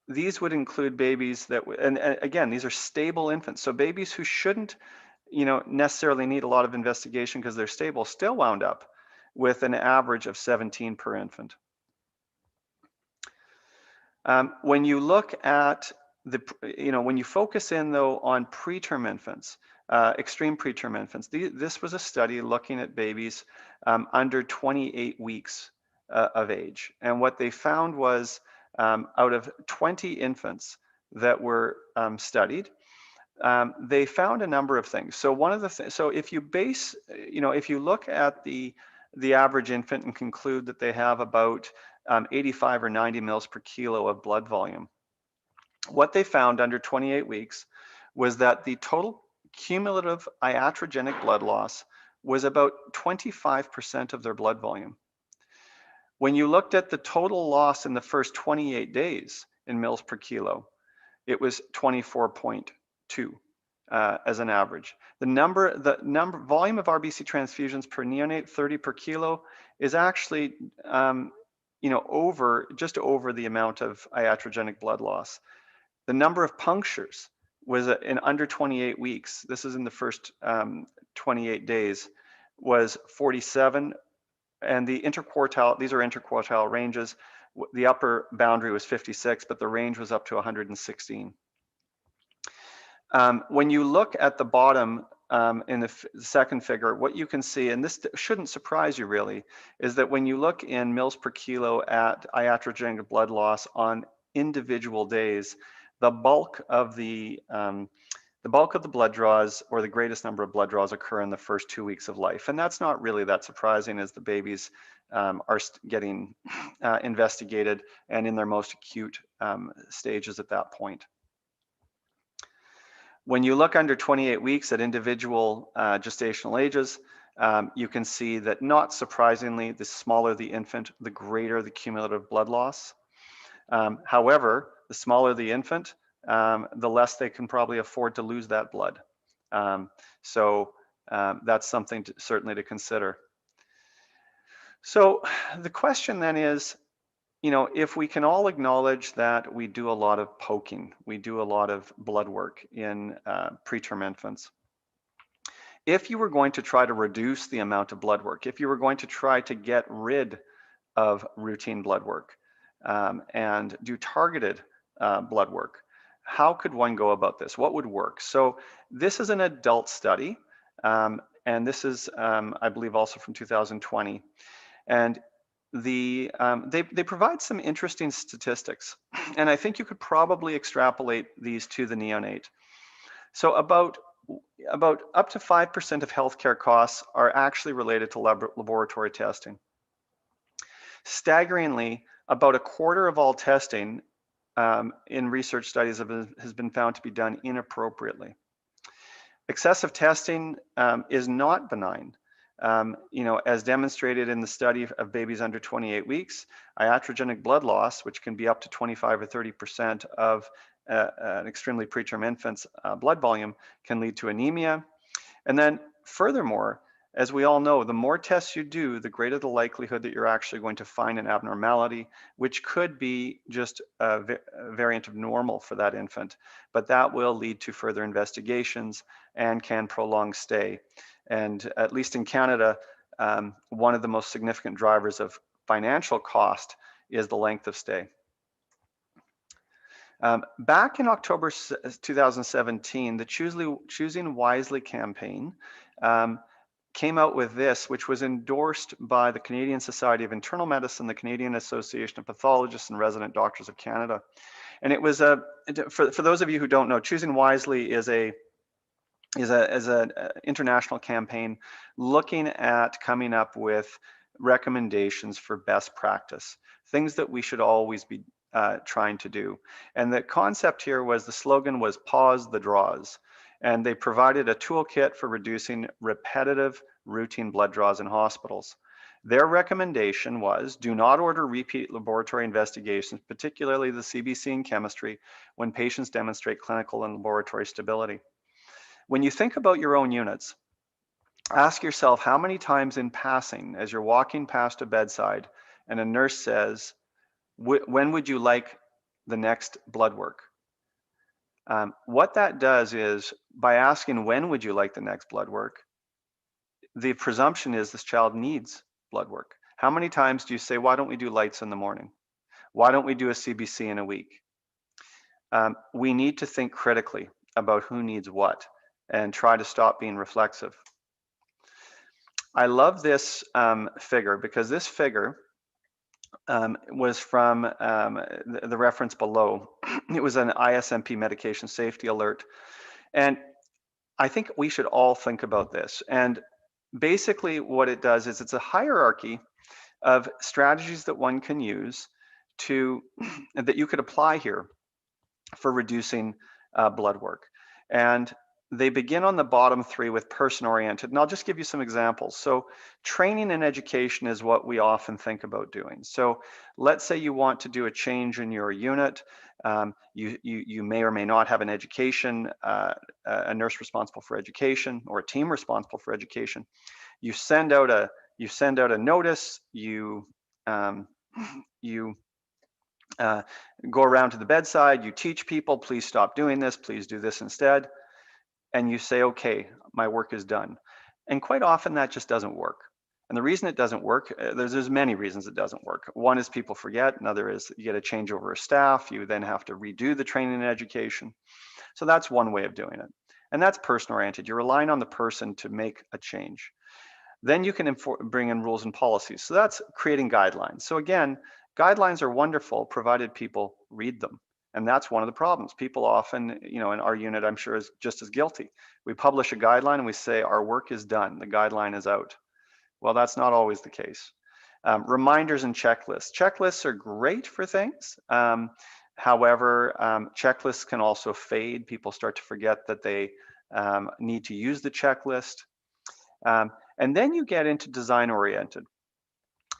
these would include babies that, and again, these are stable infants. So babies who shouldn't, necessarily need a lot of investigation because they're stable, still wound up with an average of 17 per infant. When you look at when you focus in though on preterm infants, extreme preterm infants, this was a study looking at babies under 28 weeks of age. And what they found was out of 20 infants that were studied, they found a number of things. So one of the things, so if you base, if you look at the average infant and conclude that they have about 85 or 90 mils per kilo of blood volume, what they found under 28 weeks was that the total cumulative iatrogenic blood loss was about 25% of their blood volume. When you looked at the total loss in the first 28 days in mils per kilo, it was 24.2 as an average. The volume of RBC transfusions per neonate, 30 per kilo, is actually just over the amount of iatrogenic blood loss. The number of punctures was in under 28 weeks. This is in the first 28 days, was 47, and the interquartile, these are interquartile ranges. The upper boundary was 56, but the range was up to 116. When you look at the bottom in the second figure, what you can see, and this shouldn't surprise you really, is that when you look in mils per kilo at iatrogenic blood loss on individual days, the bulk of the blood draws, or the greatest number of blood draws, occur in the first 2 weeks of life. And that's not really that surprising, as the babies are getting investigated and in their most acute stages at that point. When you look under 28 weeks at individual gestational ages, you can see that, not surprisingly, the smaller the infant, the greater the cumulative blood loss. However, the smaller the infant, the less they can probably afford to lose that blood. So that's something certainly to consider. So the question then is, if we can all acknowledge that we do a lot of poking, we do a lot of blood work in preterm infants, if you were going to try to reduce the amount of blood work, if you were going to try to get rid of routine blood work and do targeted blood work, how could one go about this? What would work? So this is an adult study, and this is, I believe, also from 2020. And they provide some interesting statistics, and I think you could probably extrapolate these to the neonate. So about up to 5% of healthcare costs are actually related to laboratory testing. Staggeringly, about a quarter of all testing in research studies has been found to be done inappropriately. Excessive testing is not benign. As demonstrated in the study of babies under 28 weeks, iatrogenic blood loss, which can be up to 25 or 30% of an extremely preterm infant's blood volume, can lead to anemia. And then furthermore, as we all know, the more tests you do, the greater the likelihood that you're actually going to find an abnormality, which could be just a variant of normal for that infant, but that will lead to further investigations and can prolong stay. And at least in Canada, one of the most significant drivers of financial cost is the length of stay. Back in October 2017, the Choosing Wisely campaign came out with this, which was endorsed by the Canadian Society of Internal Medicine, the Canadian Association of Pathologists and Resident Doctors of Canada. And it was for those of you who don't know, Choosing Wisely is an international campaign looking at coming up with recommendations for best practice, things that we should always be trying to do. And the concept here was, the slogan was "Pause the Draws." and they provided a toolkit for reducing repetitive routine blood draws in hospitals. Their recommendation was do not order repeat laboratory investigations, particularly the CBC and chemistry, when patients demonstrate clinical and laboratory stability. When you think about your own units, ask yourself how many times in passing, as you're walking past a bedside and a nurse says, when would you like the next blood work? What that does is, by asking when would you like the next blood work, the presumption is this child needs blood work. How many times do you say, why don't we do lights in the morning? Why don't we do a CBC in a week? We need to think critically about who needs what and try to stop being reflexive. I love this figure because this figure was from the reference below. It was an ISMP medication safety alert. And I think we should all think about this. And basically what it does is it's a hierarchy of strategies that one can use to, that you could apply here for reducing blood work. And they begin on the bottom three with person-oriented. And I'll just give you some examples. So training and education is what we often think about doing. So let's say you want to do a change in your unit. You may or may not have an education, a nurse responsible for education or a team responsible for education. You send out a notice, you go around to the bedside, you teach people, please stop doing this, please do this instead. And you say, okay, my work is done. And quite often that just doesn't work. And the reason it doesn't work, there's many reasons it doesn't work. One is people forget, another is you get a changeover of staff, you then have to redo the training and education. So that's one way of doing it. And that's person-oriented. You're relying on the person to make a change. Then you can bring in rules and policies. So that's creating guidelines. So again, guidelines are wonderful provided people read them. And that's one of the problems. People often, in our unit, I'm sure is just as guilty. We publish a guideline and we say our work is done, the guideline is out. Well, that's not always the case. Reminders and checklists. Checklists are great for things. However, checklists can also fade. People start to forget that they need to use the checklist. And then you get into design oriented.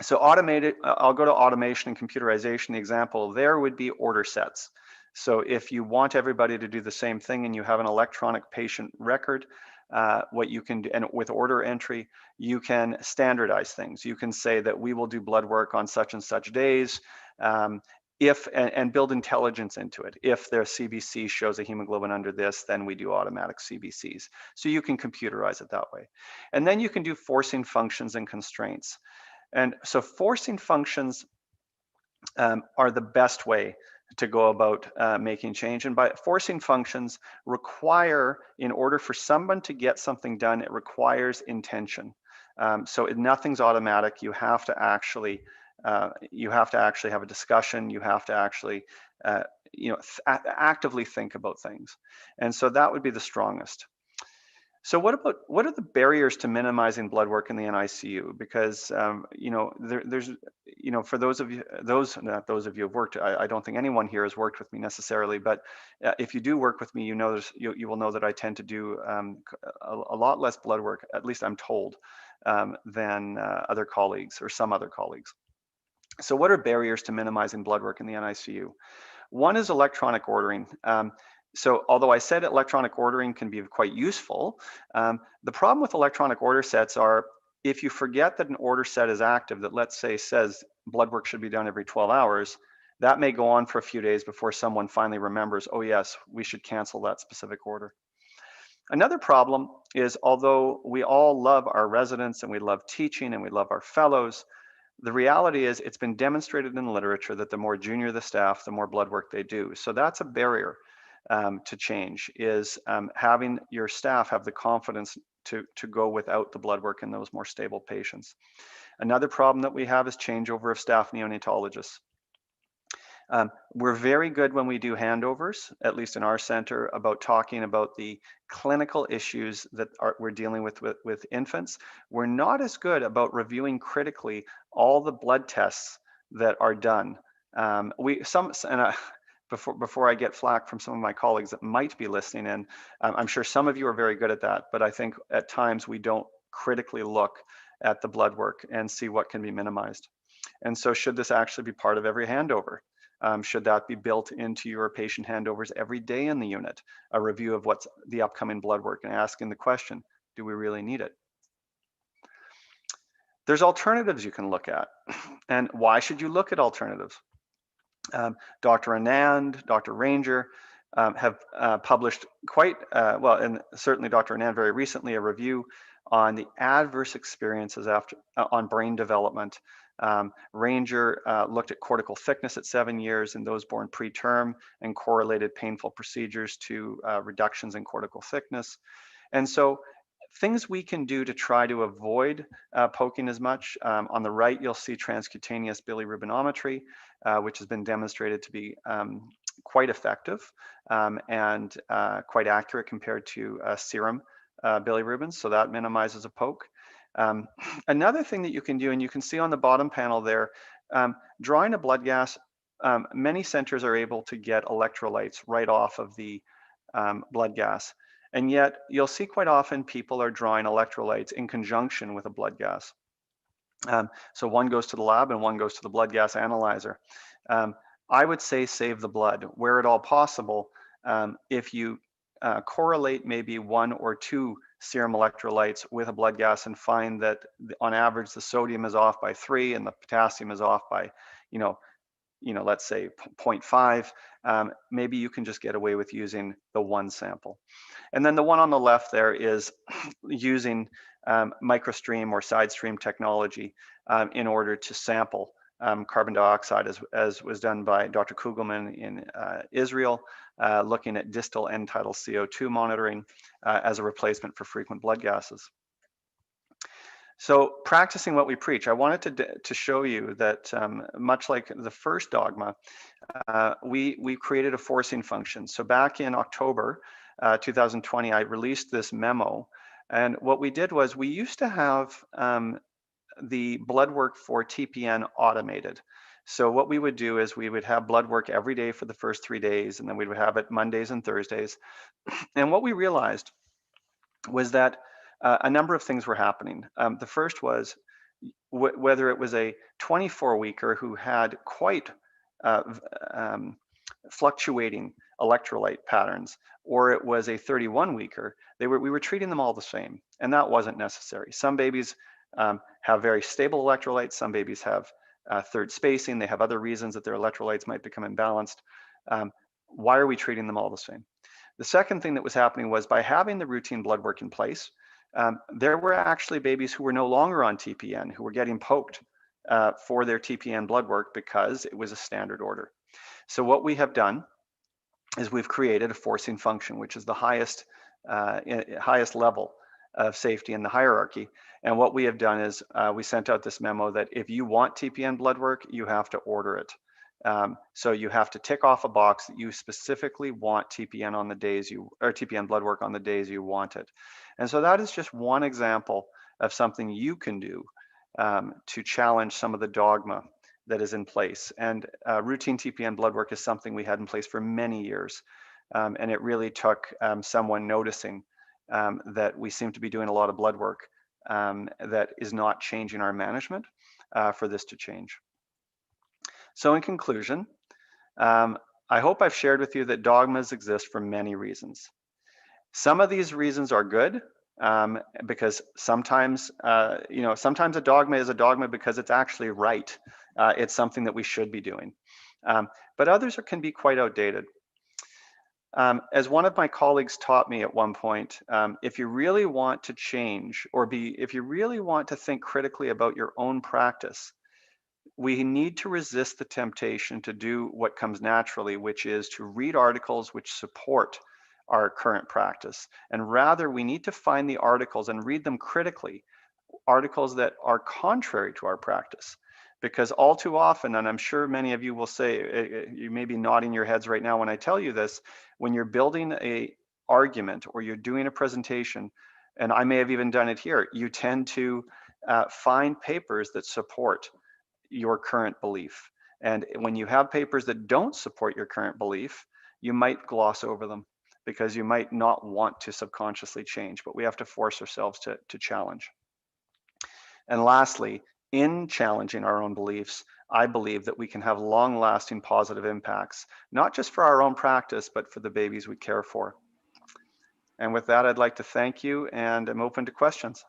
So automated, I'll go to automation and computerization. The example there would be order sets. So if you want everybody to do the same thing and you have an electronic patient record, what you can do, and with order entry, you can standardize things. You can say that we will do blood work on such and such days, and build intelligence into it. If their CBC shows a hemoglobin under this, then we do automatic CBCs. So you can computerize it that way. And then you can do forcing functions and constraints. And so forcing functions are the best way to go about making change. And by forcing functions require, in order for someone to get something done, it requires intention. So nothing's automatic. You have to actually have a discussion. You have to actually actively think about things. And so that would be the strongest. So what are the barriers to minimizing blood work in the NICU? Because there's for those of you who've worked, I don't think anyone here has worked with me necessarily, but if you do work with me, you will know that I tend to do a lot less blood work, at least I'm told, than other colleagues or some other colleagues. So what are barriers to minimizing blood work in the NICU? One is electronic ordering. So although I said electronic ordering can be quite useful, the problem with electronic order sets are if you forget that an order set is active that, let's say, says blood work should be done every 12 hours, that may go on for a few days before someone finally remembers, oh yes, we should cancel that specific order. Another problem is, although we all love our residents and we love teaching and we love our fellows, the reality is it's been demonstrated in the literature that the more junior the staff, the more blood work they do. So that's a barrier to change, is having your staff have the confidence to go without the blood work in those more stable patients. Another problem that we have is changeover of staff neonatologists. We're very good when we do handovers, at least in our center, about talking about the clinical issues that we're dealing with infants. We're not as good about reviewing critically all the blood tests that are done. before I get flack from some of my colleagues that might be listening in, I'm sure some of you are very good at that, but I think at times we don't critically look at the blood work and see what can be minimized. And so should this actually be part of every handover? Should that be built into your patient handovers every day in the unit? A review of what's the upcoming blood work and asking the question, do we really need it? There's alternatives you can look at. And why should you look at alternatives? Dr. Anand, Dr. Ranger have published quite, well, and certainly Dr. Anand very recently, a review on the adverse experiences after on brain development. Ranger looked at cortical thickness at 7 years in those born preterm and correlated painful procedures to reductions in cortical thickness. And so things we can do to try to avoid poking as much. On the right, you'll see transcutaneous bilirubinometry, which has been demonstrated to be quite effective and quite accurate compared to serum bilirubin. So that minimizes a poke. Another thing that you can do, and you can see on the bottom panel there, drawing a blood gas, many centers are able to get electrolytes right off of the blood gas. And yet you'll see quite often people are drawing electrolytes in conjunction with a blood gas. So one goes to the lab and one goes to the blood gas analyzer. I would say save the blood where at all possible. If you correlate maybe 1 or 2 serum electrolytes with a blood gas and find that on average the sodium is off by 3 and the potassium is off by, let's say 0.5, maybe you can just get away with using the 1 sample. And then the one on the left there is using microstream or side stream technology in order to sample carbon dioxide, as was done by Dr. Kugelman in Israel, looking at distal end tidal CO2 monitoring as a replacement for frequent blood gases. So practicing what we preach, I wanted to show you that much like the first dogma, we created a forcing function. So back in October 2020, I released this memo. And what we did was we used to have the blood work for TPN automated. So what we would do is we would have blood work every day for the first 3 days, and then we would have it Mondays and Thursdays. And what we realized was that a number of things were happening. The first was whether it was a 24-weeker who had quite fluctuating electrolyte patterns, or it was a 31-weeker, we were treating them all the same, and that wasn't necessary. Some babies have very stable electrolytes, some babies have third spacing, they have other reasons that their electrolytes might become imbalanced. Why are we treating them all the same? The second thing that was happening was by having the routine blood work in place, there were actually babies who were no longer on TPN, who were getting poked for their TPN blood work because it was a standard order. So what we have done is we've created a forcing function, which is the highest level of safety in the hierarchy. And what we have done is we sent out this memo that if you want TPN blood work, you have to order it. So you have to tick off a box that you specifically want TPN on the days TPN blood work on the days you want it. And so that is just one example of something you can do to challenge some of the dogma that is in place. And routine TPN blood work is something we had in place for many years. And it really took someone noticing that we seem to be doing a lot of blood work that is not changing our management for this to change. So in conclusion, I hope I've shared with you that dogmas exist for many reasons. Some of these reasons are good because sometimes, sometimes a dogma is a dogma because it's actually right. It's something that we should be doing. But others can be quite outdated. As one of my colleagues taught me at one point, if you really want to change if you really want to think critically about your own practice, we need to resist the temptation to do what comes naturally, which is to read articles which support our current practice. And rather, we need to find the articles and read them critically, articles that are contrary to our practice. Because all too often, and I'm sure many of you will say, you may be nodding your heads right now when I tell you this, when you're building an argument or you're doing a presentation, and I may have even done it here, you tend to find papers that support your current belief. And when you have papers that don't support your current belief, you might gloss over them because you might not want to subconsciously change, but we have to force ourselves to challenge. And lastly, in challenging our own beliefs, I believe that we can have long-lasting positive impacts, not just for our own practice, but for the babies we care for. And with that, I'd like to thank you, and I'm open to questions.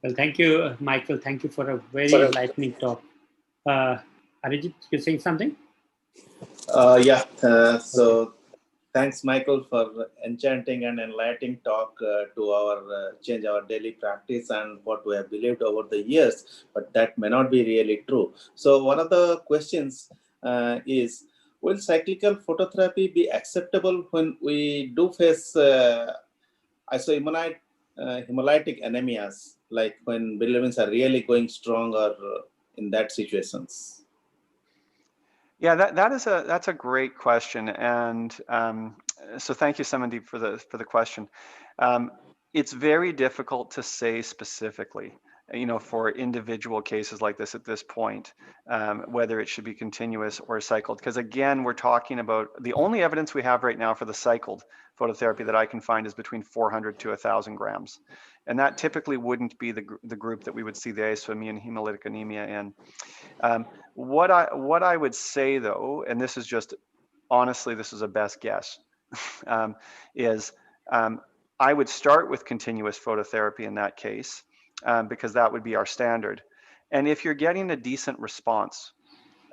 Well, thank you, Michael. Thank you for a very enlightening talk. Arijit, you're saying something? Yeah. So thanks, Michael, for enchanting and enlightening talk to our change our daily practice and what we have believed over the years, but that may not be really true. So one of the questions is, will cyclical phototherapy be acceptable when we do face hemolytic anemias, like when bilirubins are really going strong or in that situations? Yeah, that's a great question, and so thank you, Samandeep, for the question. It's very difficult to say specifically, for individual cases like this at this point, whether it should be continuous or cycled, because again, we're talking about the only evidence we have right now for the cycled phototherapy that I can find is between 400 to 1,000 grams, and that typically wouldn't be the group that we would see the isoimmune hemolytic anemia in. What I would say though, and this is just honestly, this is a best guess, is I would start with continuous phototherapy in that case, because that would be our standard. And if you're getting a decent response,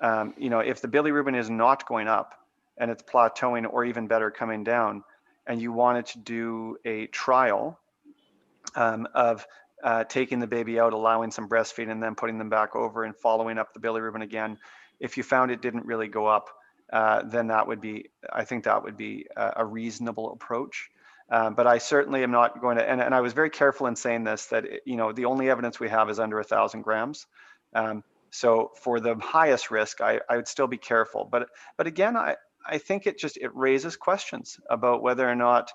if the bilirubin is not going up and it's plateauing or even better coming down, and you wanted to do a trial of taking the baby out, allowing some breastfeeding, and then putting them back over and following up the bilirubin again. If you found it didn't really go up, then I think that would be a reasonable approach. But I certainly am not going to, and I was very careful in saying this, that, the only evidence we have is under 1,000 grams. So for the highest risk, I would still be careful. But again, I think it raises questions about whether or not,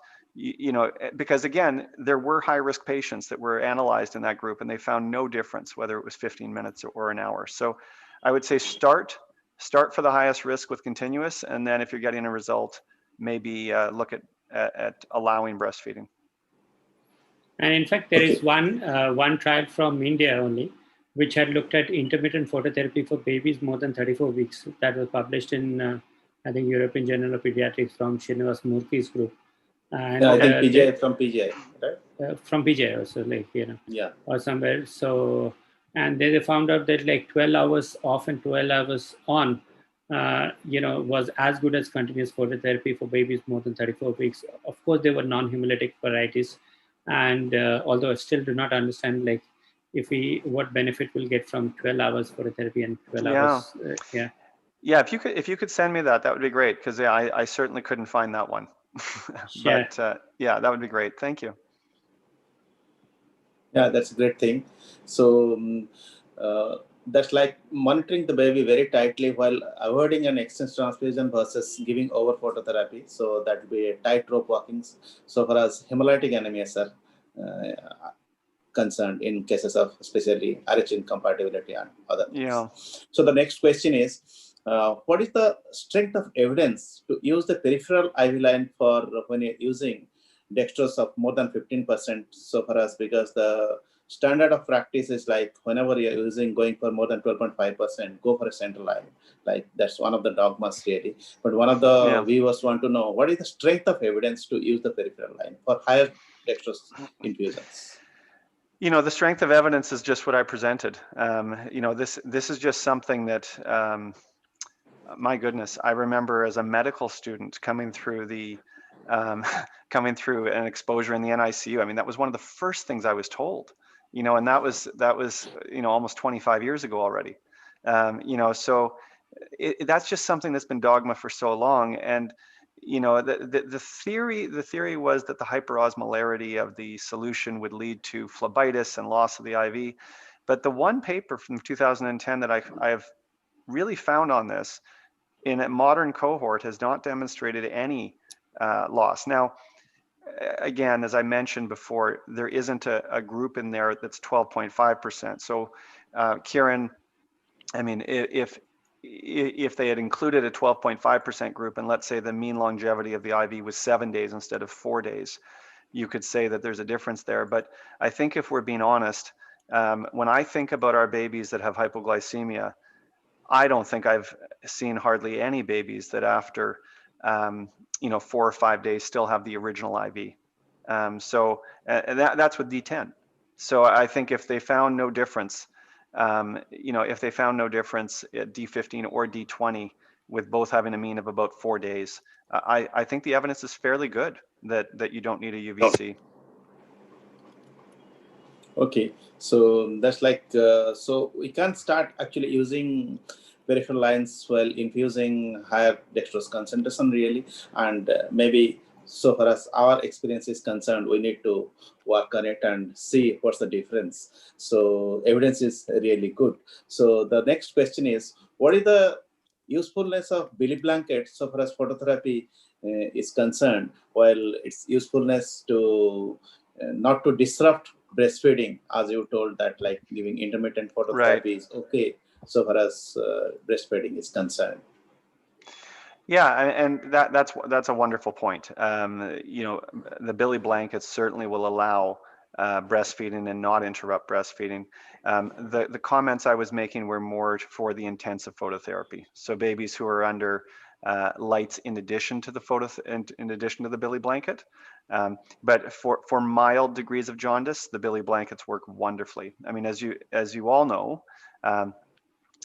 because again, there were high-risk patients that were analyzed in that group, and they found no difference whether it was 15 minutes or an hour. So I would say start for the highest risk with continuous, and then if you're getting a result, maybe look at allowing breastfeeding. And in fact, there is one trial from India only, which had looked at intermittent phototherapy for babies more than 34 weeks. That was published in, I think, European Journal of Pediatrics from Srinivas Murthy's group. And I think PGI, from PGI, right? From PGI also, yeah, or somewhere. So, and they found out that 12 hours off and 12 hours on, was as good as continuous phototherapy for babies more than 34 weeks. Of course, there were non-hemolytic varieties, and although I still do not understand what benefit we'll get from 12 hours phototherapy and 12 hours. Yeah, if you could send me that would be great, because I certainly couldn't find that one. But yeah, that would be great. Thank you. Yeah, that's a great thing. So that's like monitoring the baby very tightly while avoiding an exchange transfusion versus giving over phototherapy. So that would be a tightrope walking. So far as hemolytic anemias are concerned, in cases of especially RH incompatibility and other things. Yeah. So the next question is, what is the strength of evidence to use the peripheral IV line for when you're using dextrose of more than 15%, so far as, because the standard of practice is like whenever you're going for more than 12.5%, go for a central line. Like that's one of the dogmas really. But one of the viewers want to know, what is the strength of evidence to use the peripheral line for higher dextrose infusions? The strength of evidence is just what I presented. This is just something that, my goodness, I remember as a medical student coming through an exposure in the NICU. I mean, that was one of the first things I was told, and that was almost 25 years ago already. So that's just something that's been dogma for so long. And the theory was that the hyperosmolarity of the solution would lead to phlebitis and loss of the IV. But the one paper from 2010 that I've really found on this in a modern cohort has not demonstrated any loss. Now, again, as I mentioned before, there isn't a group in there that's 12.5%. So, Kieran, I mean, if they had included a 12.5% group, and let's say the mean longevity of the IV was 7 days instead of 4 days, you could say that there's a difference there. But I think if we're being honest, when I think about our babies that have hypoglycemia, I don't think I've seen hardly any babies that after 4 or 5 days still have the original IV. So that's with D10. So I think if they found no difference, if they found no difference at D15 or D20 with both having a mean of about 4 days, I think the evidence is fairly good that you don't need a UVC. Okay, so that's like, so we can start actually using peripheral lines while infusing higher dextrose concentration really, and maybe so far as our experience is concerned, we need to work on it and see what's the difference. So evidence is really good. So the next question is, what is the usefulness of belly blanket so far as phototherapy is concerned, while its usefulness to not to disrupt breastfeeding, as you told that like giving intermittent phototherapy is okay so far as breastfeeding is concerned. Yeah, and that's a wonderful point. The Billy blankets certainly will allow breastfeeding and not interrupt breastfeeding. The comments I was making were more for the intensive phototherapy. So babies who are under lights in addition to the in addition to the Billy blanket. But for mild degrees of jaundice, the Billy blankets work wonderfully. I mean, as you all know,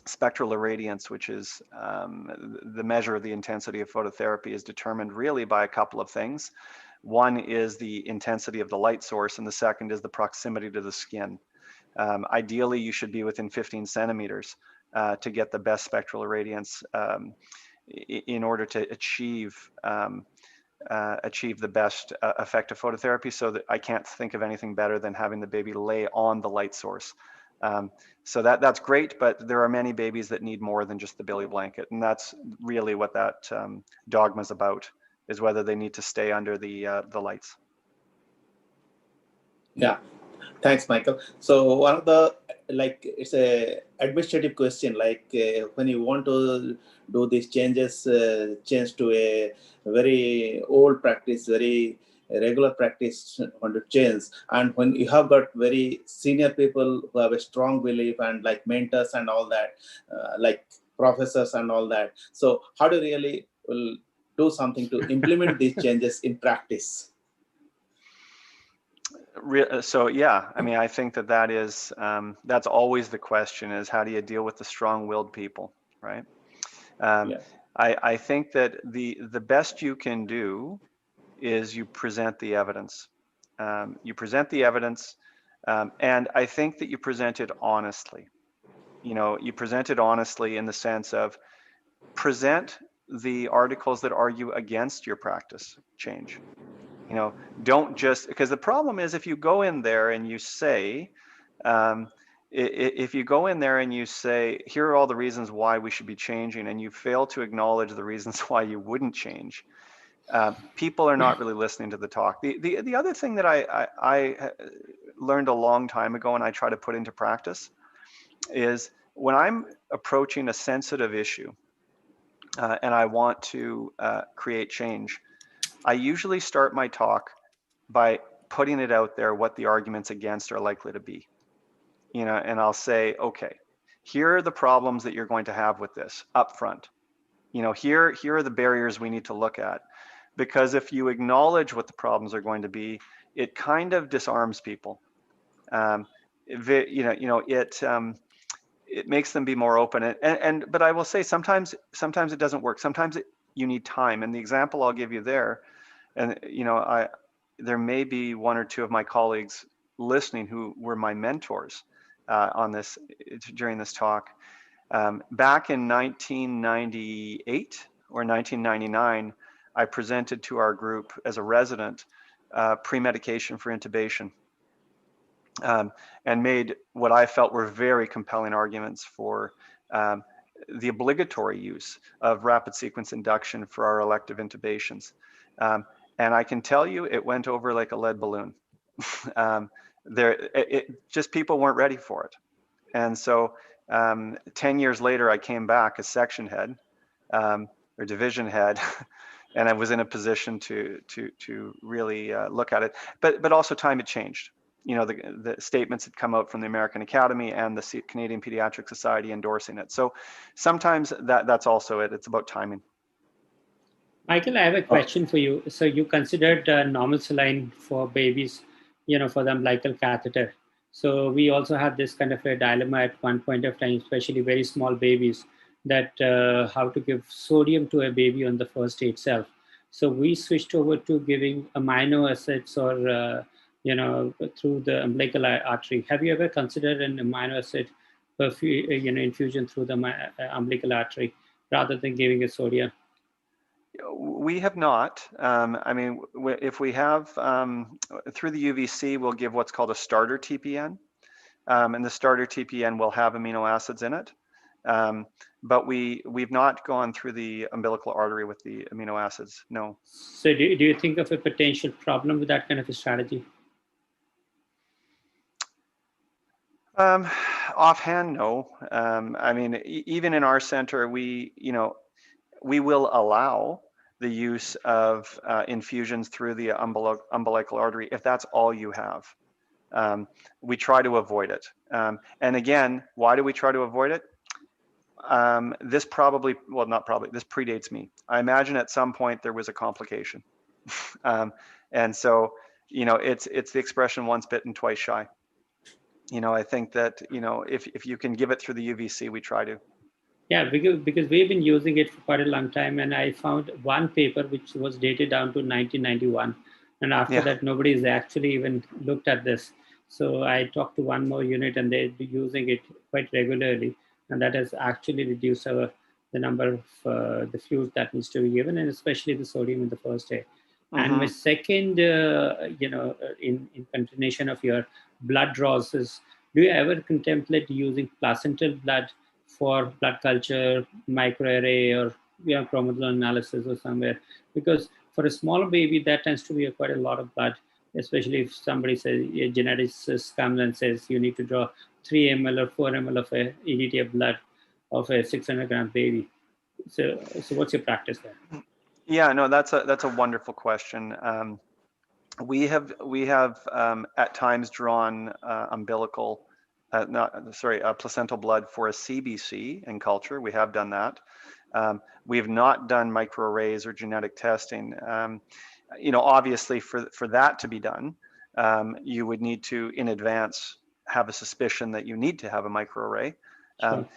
spectral irradiance, which is the measure of the intensity of phototherapy, is determined really by a couple of things. One is the intensity of the light source, and the second is the proximity to the skin. Ideally, you should be within 15 centimeters to get the best spectral irradiance in order to achieve the best effective phototherapy. So that I can't think of anything better than having the baby lay on the light source. So that's great, but there are many babies that need more than just the Billy blanket, and that's really what that dogma is about, is whether they need to stay under the lights. Yeah, thanks, Michael. So one of the, like, it's a administrative question, like when you want to do these changes, change to a very old practice, very regular practice want to change, and when you have got very senior people who have a strong belief and like mentors and all that, like professors and all that, so how do you really will do something to implement these changes in practice? So yeah, I mean, I think that is that's always the question, is how do you deal with the strong-willed people, right? Yeah. I think that the best you can do is you present the evidence. You present the evidence, and I think that you present it honestly. You present it honestly in the sense of present the articles that argue against your practice change. Don't just, because the problem is if you go in there and you say, if you go in there and you say, here are all the reasons why we should be changing, and you fail to acknowledge the reasons why you wouldn't change, people are not really listening to the talk. The other thing that I learned a long time ago and I try to put into practice is when I'm approaching a sensitive issue and I want to create change, I usually start my talk by putting it out there what the arguments against are likely to be. And I'll say, okay, here are the problems that you're going to have with this up front. Here are the barriers we need to look at. Because if you acknowledge what the problems are going to be, it kind of disarms people. It makes them be more open. But I will say sometimes it doesn't work. Sometimes you need time. And the example I'll give you there, and there may be one or two of my colleagues listening who were my mentors on this during this talk. Back in 1998 or 1999, I presented to our group as a resident pre-medication for intubation, and made what I felt were very compelling arguments for the obligatory use of rapid sequence induction for our elective intubations. And I can tell you, it went over like a lead balloon. Just people weren't ready for it. And so 10 years later, I came back as section head or division head, and I was in a position to really look at it. But also time had changed. You know, the statements had come out from the American Academy and the Canadian Pediatric Society endorsing it. So sometimes that's also it. It's about timing. Michael, I have a question for you. So you considered normal saline for babies, for the umbilical catheter. So we also had this kind of a dilemma at one point of time, especially very small babies, that how to give sodium to a baby on the first day itself. So we switched over to giving amino acids or, through the umbilical artery. Have you ever considered an amino acid, infusion through the umbilical artery rather than giving a sodium? We have not. I mean, if we have through the UVC, we'll give what's called a starter TPN, and the starter TPN will have amino acids in it. But we've not gone through the umbilical artery with the amino acids. No. So do you think of a potential problem with that kind of a strategy? Offhand, no. I mean, even in our center, we will allow the use of infusions through the umbilical artery if that's all you have. We try to avoid it. And again, why do we try to avoid it? This predates me. I imagine at some point there was a complication. And so, it's the expression once bitten, twice shy. I think that, if you can give it through the UVC, we try to. Yeah, because we've been using it for quite a long time, and I found one paper which was dated down to 1991, and after that nobody's actually even looked at this. So I talked to one more unit, and they're using it quite regularly, and that has actually reduced the number of the fluids that needs to be given, and especially the sodium in the first day. And my second, in continuation of your blood draws is, do you ever contemplate using placental blood for blood culture, microarray, or chromosome analysis or somewhere? Because for a small baby, that tends to be quite a lot of blood, especially if somebody says, a geneticist comes and says you need to draw 3 ml or 4 ml of a EDTA blood of a 600-gram baby. So what's your practice there? Yeah, no, that's a wonderful question. We have at times drawn placental blood for a CBC in culture. We have done that. We have not done microarrays or genetic testing. Obviously for that to be done, you would need to in advance have a suspicion that you need to have a microarray. Sure.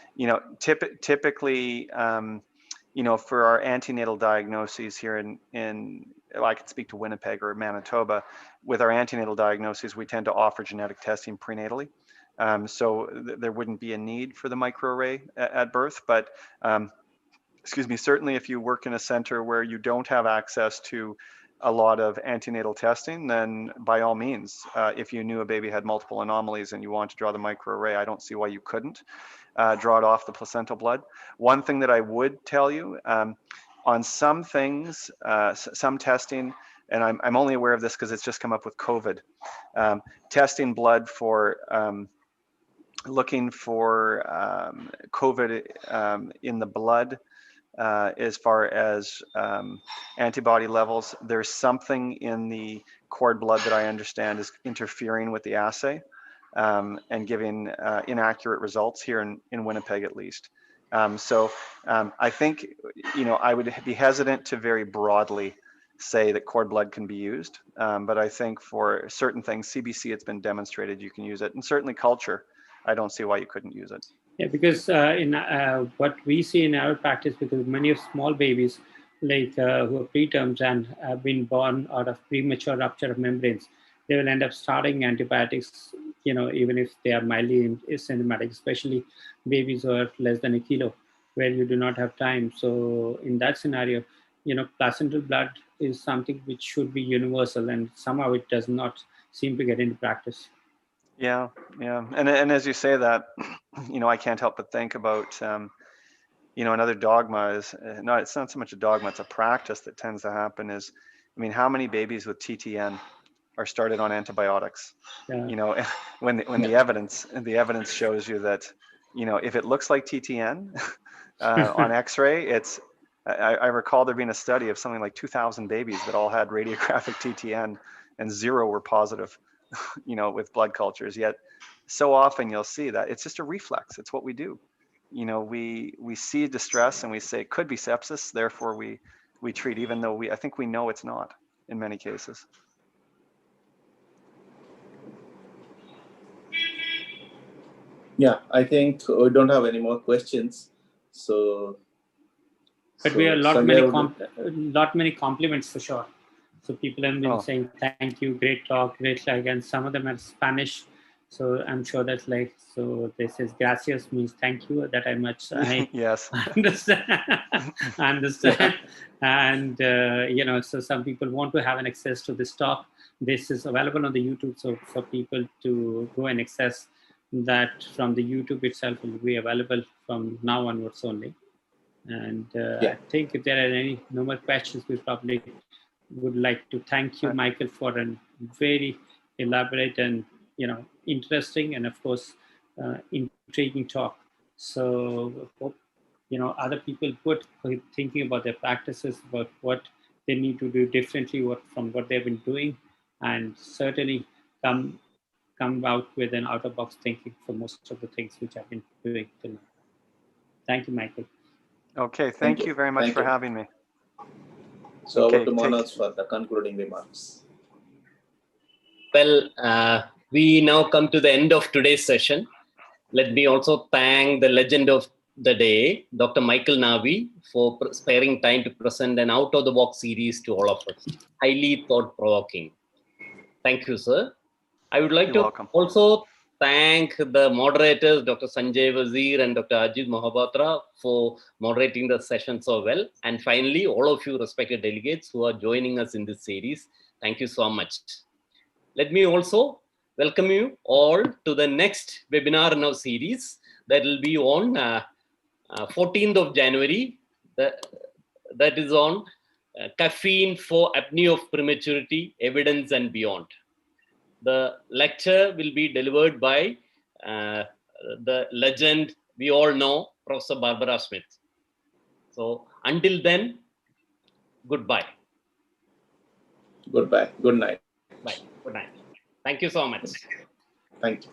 Typically, for our antenatal diagnoses here I can speak to Winnipeg or Manitoba. With our antenatal diagnoses, we tend to offer genetic testing prenatally. So there wouldn't be a need for the microarray at birth, but certainly if you work in a center where you don't have access to a lot of antenatal testing, then by all means, if you knew a baby had multiple anomalies and you want to draw the microarray, I don't see why you couldn't draw it off the placental blood. One thing that I would tell you, on some things, some testing, and I'm only aware of this because it's just come up with COVID, testing blood for looking for COVID in the blood as far as antibody levels. There's something in the cord blood that I understand is interfering with the assay and giving inaccurate results here in Winnipeg at least. So I think, I would be hesitant to very broadly say that cord blood can be used, but I think for certain things, CBC, it's been demonstrated you can use it, and certainly culture, I don't see why you couldn't use it. Yeah, because in what we see in our practice, because many of small babies, like who are preterms and have been born out of premature rupture of membranes, they will end up starting antibiotics, even if they are mildly symptomatic, especially babies who are less than a kilo, where you do not have time. So in that scenario, placental blood is something which should be universal, and somehow it does not seem to get into practice. Yeah. And as you say that, I can't help but think about, another dogma is, no, it's not so much a dogma, it's a practice that tends to happen is I mean, how many babies with TTN are started on antibiotics? Yeah. You know, when the evidence shows you that, you know, if it looks like TTN on X-ray, it's. I recall there being a study of something like 2,000 babies that all had radiographic TTN, and 0 were positive, you know, with blood cultures. Yet, so often you'll see that it's just a reflex. It's what we do. You know, we see distress and we say it could be sepsis, therefore we treat, even though I think we know it's not in many cases. Yeah, I think we don't have any more questions. So, but we have lot many compliments for sure. So people have been saying thank you, great talk, great like, and some of them are Spanish. So I'm sure that's like, so this is gracias means thank you. That I yes, understand. I understand. And you know, so some people want to have an access to this talk. This is available on the YouTube, so for people to go and access that from the YouTube itself will be available from now onwards only. And I think if there are no more questions, we probably would like to thank you, Michael, for a very elaborate and, you know, interesting and of course intriguing talk. So hope, you know, other people thinking about their practices, about what they need to do differently from what they've been doing, and certainly come out with an out-of-box thinking for most of the things which I've been doing till now. Thank you, Michael. Okay, thank you very much for having me. So over to Manoj for the concluding remarks. Well, we now come to the end of today's session. Let me also thank the legend of the day, Dr. Michael Navi, for sparing time to present an out-of-the-box series to all of us. Highly thought-provoking. Thank you, sir. I would like to also thank the moderators, Dr. Sanjay Wazir and Dr. Ajit Mohapatra, for moderating the session so well. And finally, all of you respected delegates who are joining us in this series, thank you so much. Let me also welcome you all to the next webinar in our series that will be on 14th of January. That is on caffeine for apnea of prematurity, evidence and beyond. The lecture will be delivered by the legend we all know, Professor Barbara Smith. So until then, goodbye. Goodbye. Good night. Bye. Good night. Thank you so much. Thank you.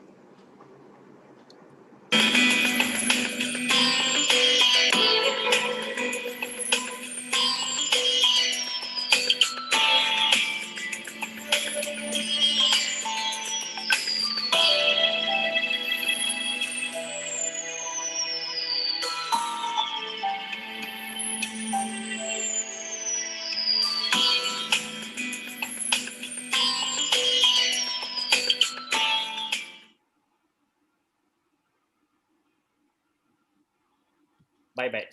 Bye-bye.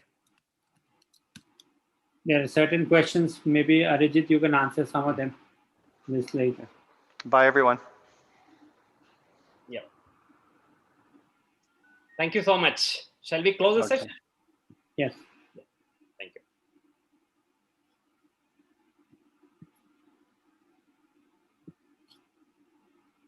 There are certain questions, maybe Arijit, you can answer some of them this later. Bye, everyone. Yeah. Thank you so much. Shall we close the session? Yes.